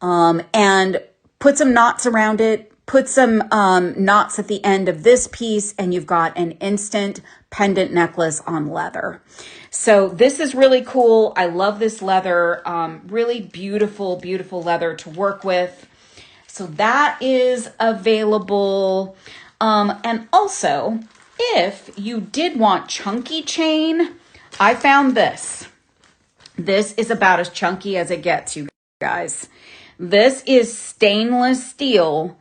And put some knots around it, put some knots at the end of this piece, and you've got an instant pendant necklace on leather. So this is really cool. I love this leather. Really beautiful, beautiful leather to work with. So that is available. And also, if you did want chunky chain, I found this. This is about as chunky as it gets, you guys. This is stainless steel,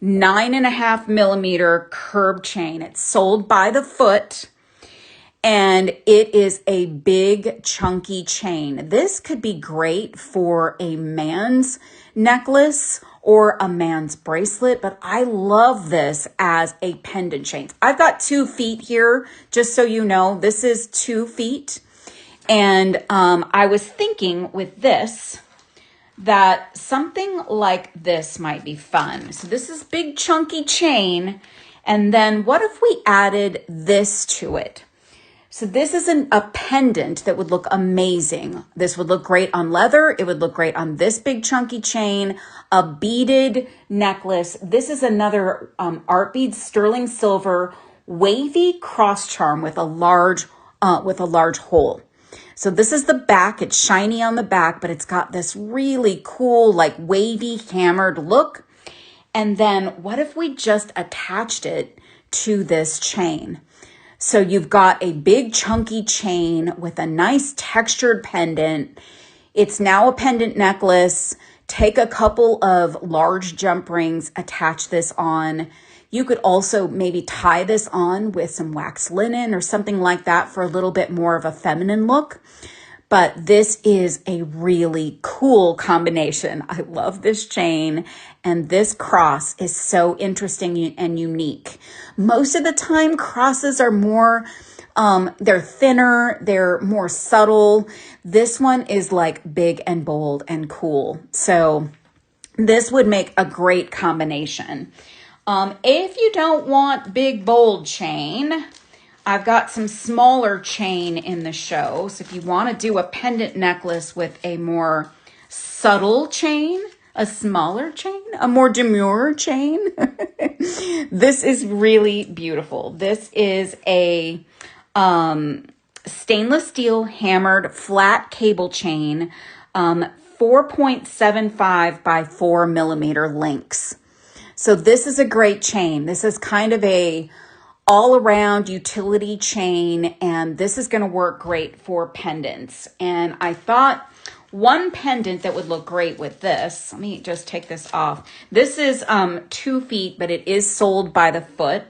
9.5 millimeter curb chain. It's sold by the foot, and it is a big chunky chain. This could be great for a man's necklace or a man's bracelet, but I love this as a pendant chain. I've got 2 feet here, just so you know. This is 2 feet. And I was thinking with this that something like this might be fun. So this is big chunky chain. And then what if we added this to it? So this is a pendant that would look amazing. This would look great on leather. It would look great on this big chunky chain, a beaded necklace. This is another Artbeads sterling silver wavy cross charm with a large hole. So this is the back. It's shiny on the back, but it's got this really cool, like wavy hammered look. And then what if we just attached it to this chain? So you've got a big chunky chain with a nice textured pendant. It's now a pendant necklace. Take a couple of large jump rings, attach this on. You could also maybe tie this on with some wax linen or something like that for a little bit more of a feminine look. But this is a really cool combination. I love this chain, and this cross is so interesting and unique. Most of the time, crosses are more, they're thinner, they're more subtle. This one is like big and bold and cool. So this would make a great combination. If you don't want big, bold chain, I've got some smaller chain in the show. So if you want to do a pendant necklace with a more subtle chain, a smaller chain, a more demure chain, this is really beautiful. This is a stainless steel hammered flat cable chain, 4.75 by 4 millimeter links. So this is a great chain. This is kind of a all-around utility chain, and this is going to work great for pendants. And I thought one pendant that would look great with this, let me just take this off. This is 2 feet, but it is sold by the foot.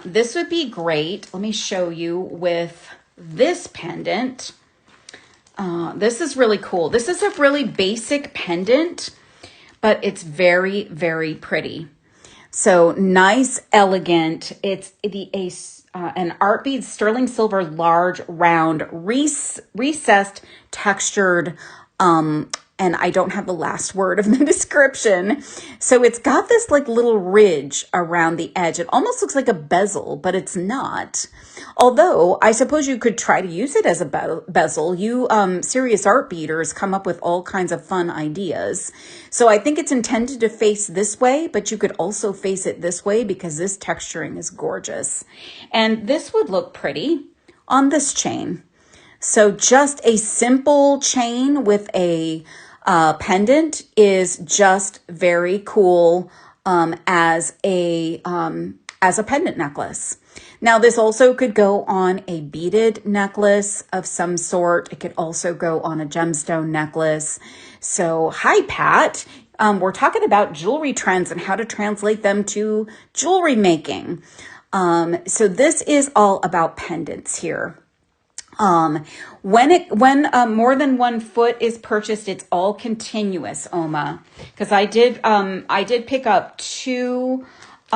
This would be great. Let me show you with this pendant. This is really cool. This is a really basic pendant, but it's very, very pretty. So nice, elegant. It's an Artbeads sterling silver large round recessed textured, and I don't have the last word of the description. So it's got this like little ridge around the edge. It almost looks like a bezel, but it's not. Although I suppose you could try to use it as a bezel. You serious art beaters come up with all kinds of fun ideas. So I think it's intended to face this way, but you could also face it this way because this texturing is gorgeous. And this would look pretty on this chain. So just a simple chain with a pendant is just very cool as a pendant necklace. Now, this also could go on a beaded necklace of some sort. It could also go on a gemstone necklace. So, hi, Pat. We're talking about jewelry trends and how to translate them to jewelry making. So this is all about pendants here. When more than 1 foot is purchased, it's all continuous, Oma, because I did pick up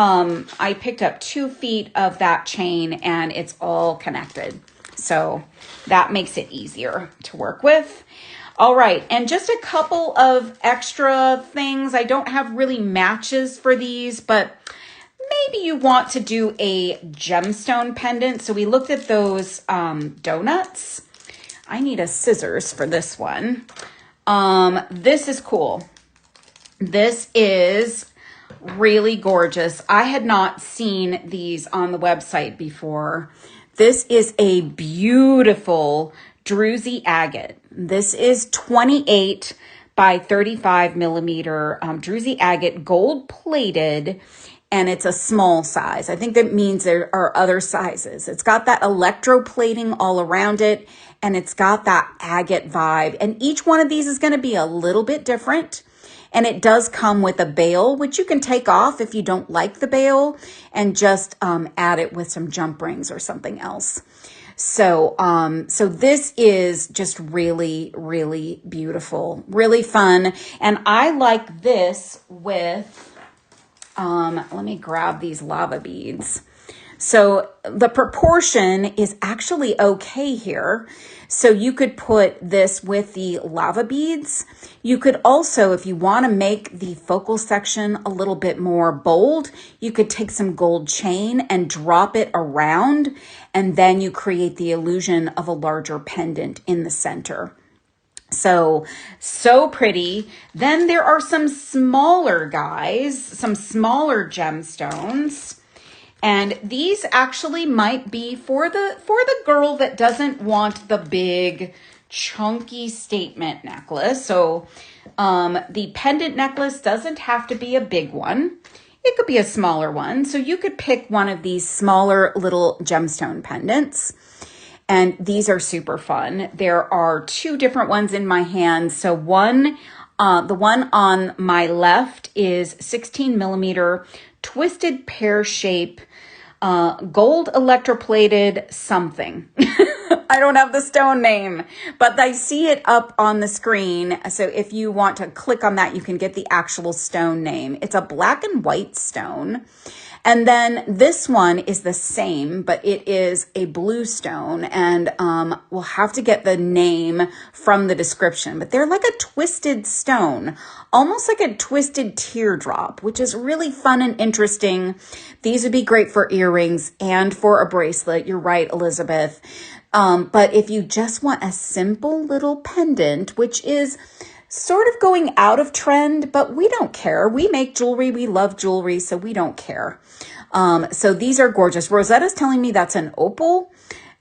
I picked up 2 feet of that chain and it's all connected. So that makes it easier to work with. All right. And just a couple of extra things. I don't have really matches for these, but maybe you want to do a gemstone pendant. So we looked at those donuts. I need a scissors for this one. This is cool. This is really gorgeous. I had not seen these on the website before. This is a beautiful druzy agate. This is 28 by 35 millimeter druzy agate gold plated. and it's a small size. I think that means there are other sizes. It's got that electroplating all around it, and it's got that agate vibe. And each one of these is going to be a little bit different. And it does come with a bail, which you can take off if you don't like the bail, and just add it with some jump rings or something else. So, so this is just really, really beautiful, really fun. And I like this with, let me grab these lava beads. So the proportion is actually okay here. So you could put this with the lava beads. You could also, if you want to make the focal section a little bit more bold, you could take some gold chain and drop it around, and then you create the illusion of a larger pendant in the center. So pretty. Then there are some smaller guys, some smaller gemstones. And these actually might be for the girl that doesn't want the big chunky statement necklace. So the pendant necklace doesn't have to be a big one. It could be a smaller one. So you could pick one of these smaller little gemstone pendants. And these are super fun. There are two different ones in my hand. So the one on my left is 16 millimeter twisted pear shape, gold electroplated something. I don't have the stone name, but I see it up on the screen. So if you want to click on that, you can get the actual stone name. It's a black and white stone. And then this one is the same, but it is a blue stone, and we'll have to get the name from the description, but they're like a twisted stone, almost like a twisted teardrop, which is really fun and interesting. These would be great for earrings and for a bracelet. You're right, Elizabeth. But if you just want a simple little pendant, which is sort of going out of trend, but we don't care. We make jewelry. We love jewelry, so we don't care. So these are gorgeous. Rosetta's telling me that's an opal.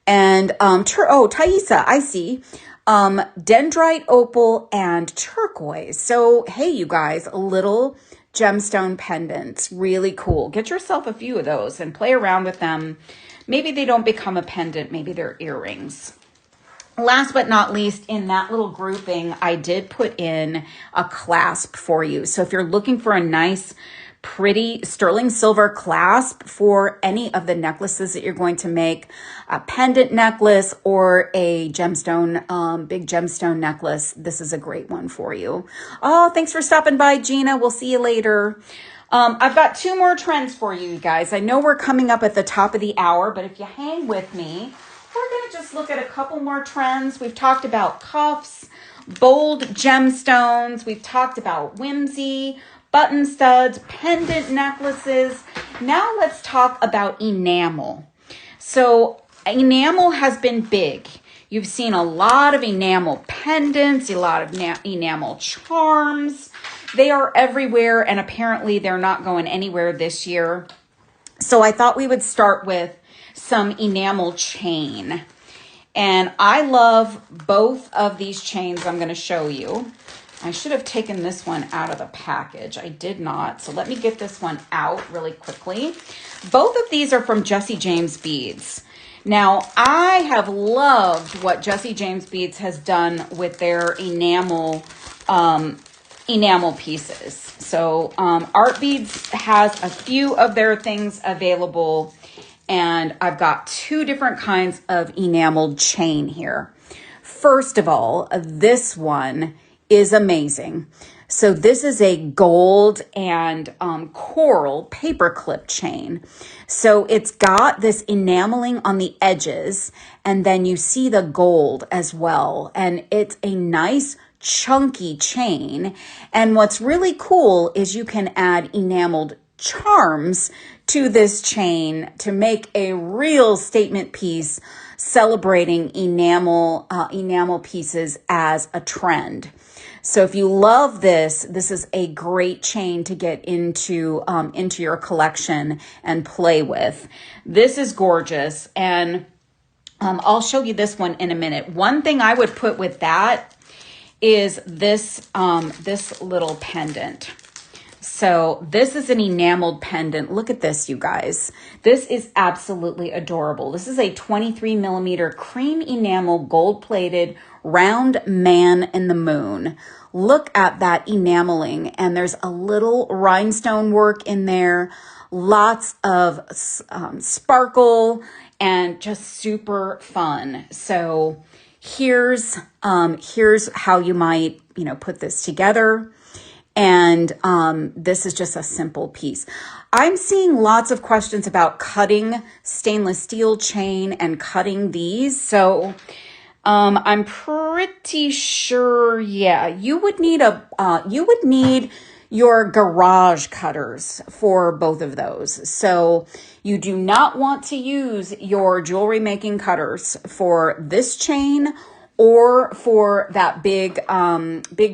And, Thaisa, I see. Dendrite opal and turquoise. So, hey, you guys, little gemstone pendants. Really cool. Get yourself a few of those and play around with them. Maybe they don't become a pendant. Maybe they're earrings. Last but not least, in that little grouping, I did put in a clasp for you. So if you're looking for a nice, pretty sterling silver clasp for any of the necklaces that you're going to make, a pendant necklace or a gemstone, big gemstone necklace, this is a great one for you. Oh, thanks for stopping by, Gina. We'll see you later. I've got two more trends for you guys. I know we're coming up at the top of the hour, but if you hang with me, we're going to just look at a couple more trends. We've talked about cuffs, bold gemstones. We've talked about whimsy, button studs, pendant necklaces. Now let's talk about enamel. So enamel has been big. You've seen a lot of enamel pendants, a lot of enamel charms. They are everywhere, and apparently they're not going anywhere this year. So I thought we would start with some enamel chain. And I love both of these chains I'm going to show you. I should have taken this one out of the package. I did not. So let me get this one out really quickly. Both of these are from Jessie James Beads. Now, I have loved what Jessie James Beads has done with their enamel pieces. So Artbeads has a few of their things available, and I've got two different kinds of enameled chain here. First of all, this one is amazing. So this is a gold and coral paperclip chain. So it's got this enameling on the edges, and then you see the gold as well. And it's a nice chunky chain. And what's really cool is you can add enameled charms to this chain to make a real statement piece celebrating enamel pieces as a trend. So if you love this, this is a great chain to get into your collection and play with. This is gorgeous, and I'll show you this one in a minute. One thing I would put with that is this little pendant. So this is an enameled pendant. Look at this, you guys. This is absolutely adorable. This is a 23 millimeter cream enamel gold plated round man in the moon. Look at that enameling, and there's a little rhinestone work in there, lots of sparkle, and just super fun. So here's how you might, put this together. And this is just a simple piece. I'm seeing lots of questions about cutting stainless steel chain and cutting these. So I'm pretty sure, yeah, you would need your garage cutters for both of those. So you do not want to use your jewelry making cutters for this chain or for that big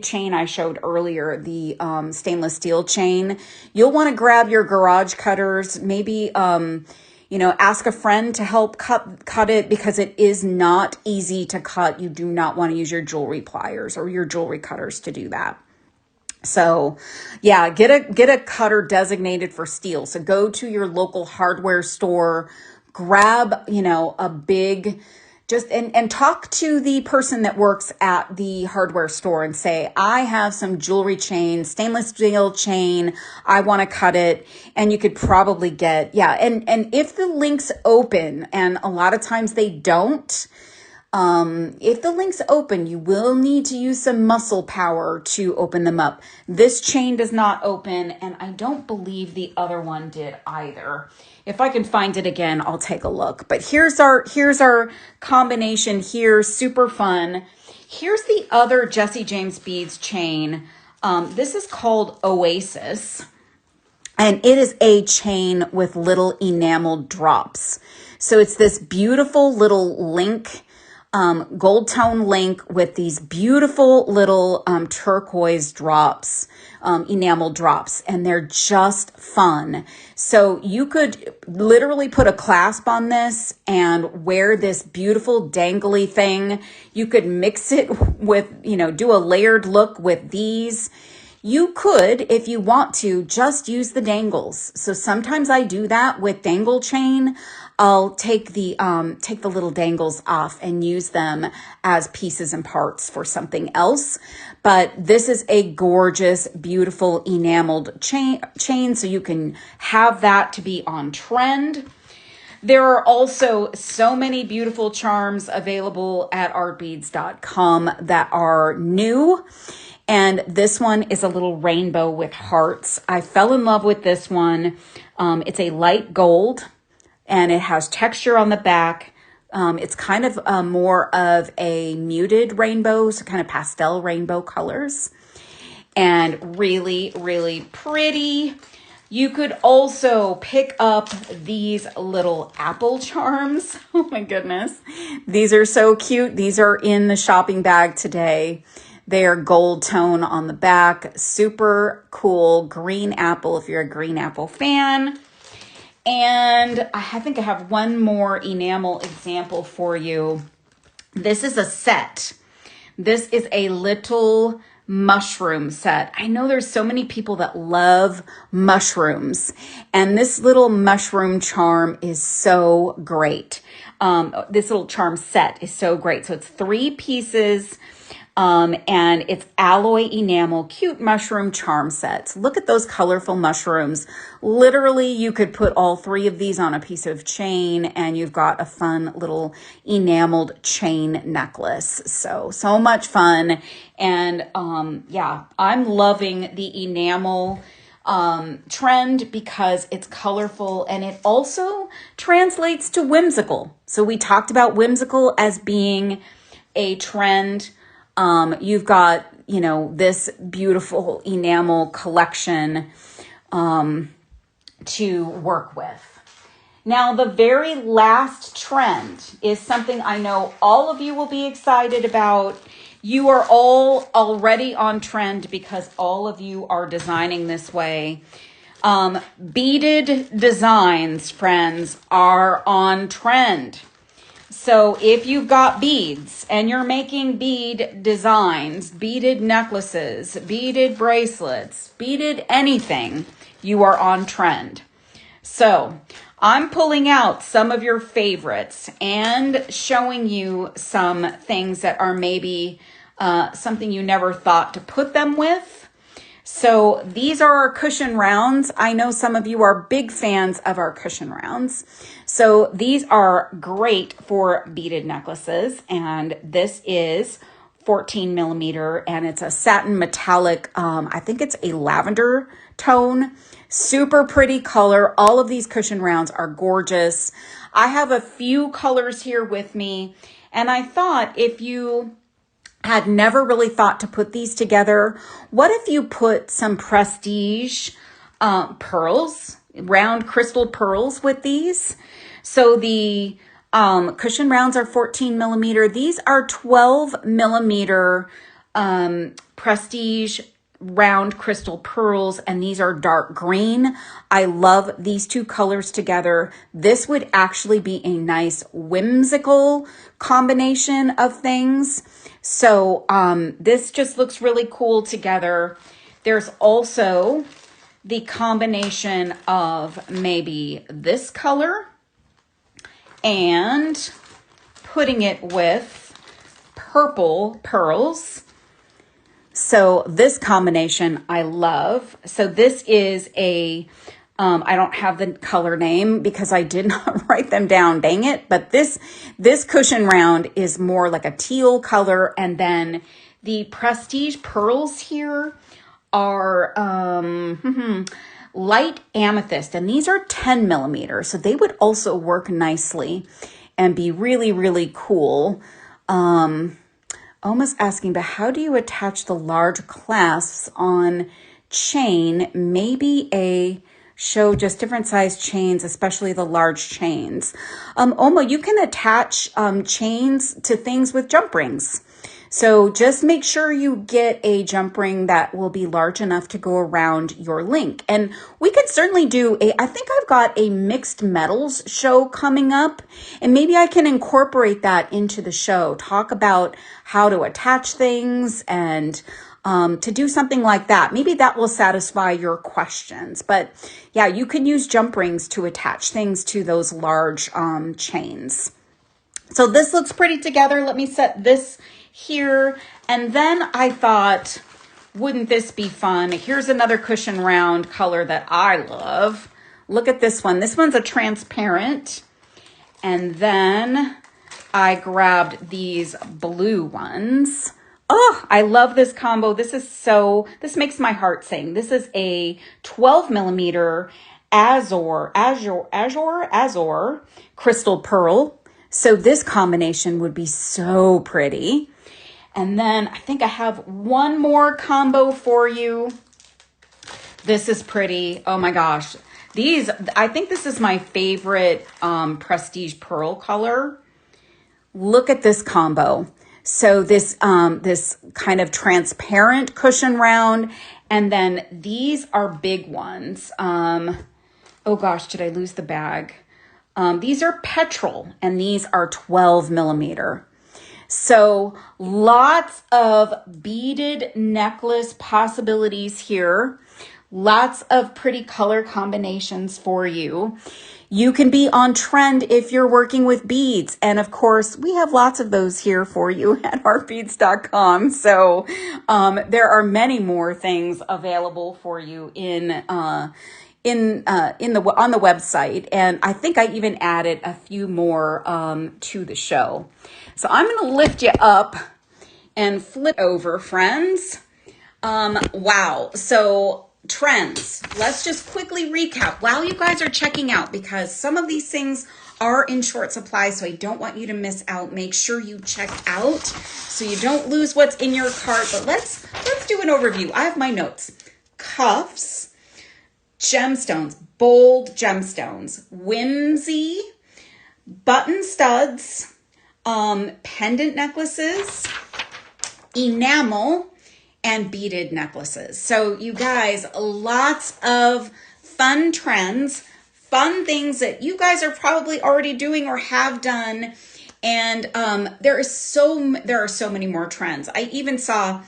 chain I showed earlier, the stainless steel chain. You'll want to grab your garage cutters, maybe ask a friend to help cut it, because it is not easy to cut. You do not want to use your jewelry pliers or your jewelry cutters to do that. So yeah, get a cutter designated for steel. So go to your local hardware store, grab, a big, and talk to the person that works at the hardware store and say, I have some jewelry chain, stainless steel chain, I want to cut it. And you could probably get, and if the links open, and a lot of times they don't, if the links open, you will need to use some muscle power to open them up. This chain does not open, and I don't believe the other one did either. If I can find it again, I'll take a look. But here's our combination here, super fun. Here's the other Jesse James Beads chain. This is called Oasis, and it is a chain with little enameled drops. So it's this beautiful little link, gold tone link with these beautiful little turquoise drops, enamel drops, and they're just fun. So you could literally put a clasp on this and wear this beautiful dangly thing. You could mix it with, do a layered look with these. You could, if you want to, just use the dangles. So sometimes I do that with dangle chain. I'll take the little dangles off and use them as pieces and parts for something else. But this is a gorgeous, beautiful enameled chain, so you can have that to be on trend. There are also so many beautiful charms available at artbeads.com that are new. And this one is a little rainbow with hearts. I fell in love with this one. It's a light gold, and it has texture on the back. It's kind of more of a muted rainbow, so kind of pastel rainbow colors, and really, really pretty. You could also pick up these little apple charms. Oh my goodness. These are so cute. These are in the shopping bag today. They are gold tone on the back, super cool green apple if you're a green apple fan. And I think I have one more enamel example for you. This is a set. This is a little mushroom set. I know there's so many people that love mushrooms, and this little mushroom charm is so great. This little charm set is so great. So it's 3 pieces. And it's alloy enamel, cute mushroom charm sets. Look at those colorful mushrooms. Literally, you could put all 3 of these on a piece of chain, and you've got a fun little enameled chain necklace. So much fun. And, I'm loving the enamel trend because it's colorful, and it also translates to whimsical. So we talked about whimsical as being a trend. You've got, this beautiful enamel collection to work with. Now, the very last trend is something I know all of you will be excited about. You are all already on trend because all of you are designing this way. Beaded designs, friends, are on trend. So if you've got beads and you're making bead designs, beaded necklaces, beaded bracelets, beaded anything, you are on trend. So I'm pulling out some of your favorites and showing you some things that are maybe something you never thought to put them with. So these are our cushion rounds. I know some of you are big fans of our cushion rounds. So these are great for beaded necklaces. And this is 14 millimeter and it's a satin metallic, I think it's a lavender tone. Super pretty color. All of these cushion rounds are gorgeous. I have a few colors here with me. And I thought if you had never really thought to put these together, what if you put some prestige pearls, round crystal pearls with these? So the cushion rounds are 14 millimeter. These are 12 millimeter prestige round crystal pearls, and these are dark green. I love these two colors together. This would actually be a nice whimsical combination of things. So this just looks really cool together. There's also the combination of maybe this color and putting it with purple pearls. So this combination I love. So this is a, I don't have the color name because I did not write them down, dang it. But this cushion round is more like a teal color. And then the prestige pearls here are light amethyst. And these are 10 millimeter. So they would also work nicely and be really, really cool. Almost asking, but how do you attach the large clasps on chain? Maybe show just different size chains, especially the large chains. Omo, you can attach chains to things with jump rings. So just make sure you get a jump ring that will be large enough to go around your link. And we could certainly do I think I've got a mixed metals show coming up, and maybe I can incorporate that into the show, talk about how to attach things and to do something like that. Maybe that will satisfy your questions. But yeah, you can use jump rings to attach things to those large chains. So this looks pretty together. Let me set this here. And then I thought, wouldn't this be fun? Here's another cushion round color that I love. Look at this one. This one's a transparent. And then I grabbed these blue ones. Oh, I love this combo. This makes my heart sing. This is a 12 millimeter azure crystal pearl. So this combination would be so pretty. And then I think I have one more combo for you. This is pretty. Oh my gosh. I think this is my favorite prestige pearl color. Look at this combo. So this kind of transparent cushion round, and then these are big ones. Oh gosh, did I lose the bag? These are petrol, and these are 12 millimeter. So lots of beaded necklace possibilities here. Lots of pretty color combinations for you. You can be on trend if you're working with beads. And of course, we have lots of those here for you at artbeads.com. So there are many more things available for you on the website. And I think I even added a few more to the show. So I'm going to lift you up and flip over, friends. Wow. So trends. Let's just quickly recap while you guys are checking out, because some of these things are in short supply, so I don't want you to miss out. Make sure you check out so you don't lose what's in your cart. But let's do an overview. I have my notes. Cuffs, gemstones, bold gemstones, whimsy, button studs, pendant necklaces, enamel, and beaded necklaces. So you guys, lots of fun trends, fun things that you guys are probably already doing or have done. And there are so many more trends. I even saw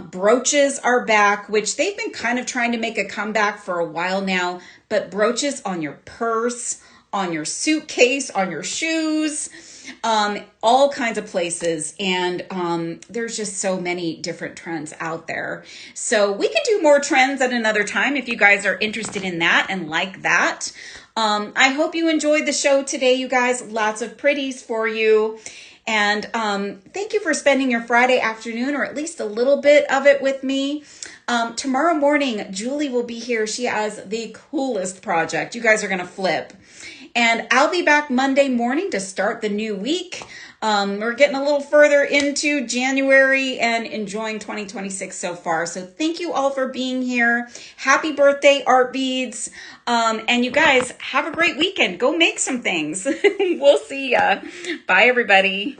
brooches are back, which they've been kind of trying to make a comeback for a while now, but brooches on your purse, on your suitcase, on your shoes, all kinds of places. And there's just so many different trends out there. So we can do more trends at another time if you guys are interested in that and like that. I hope you enjoyed the show today, you guys. Lots of pretties for you. And thank you for spending your Friday afternoon, or at least a little bit of it, with me. Tomorrow morning, Julie will be here. She has the coolest project. You guys are going to flip. And I'll be back Monday morning to start the new week. We're getting a little further into January and enjoying 2026 so far. So thank you all for being here. Happy birthday, Artbeads. And you guys have a great weekend. Go make some things. We'll see ya. Bye, everybody.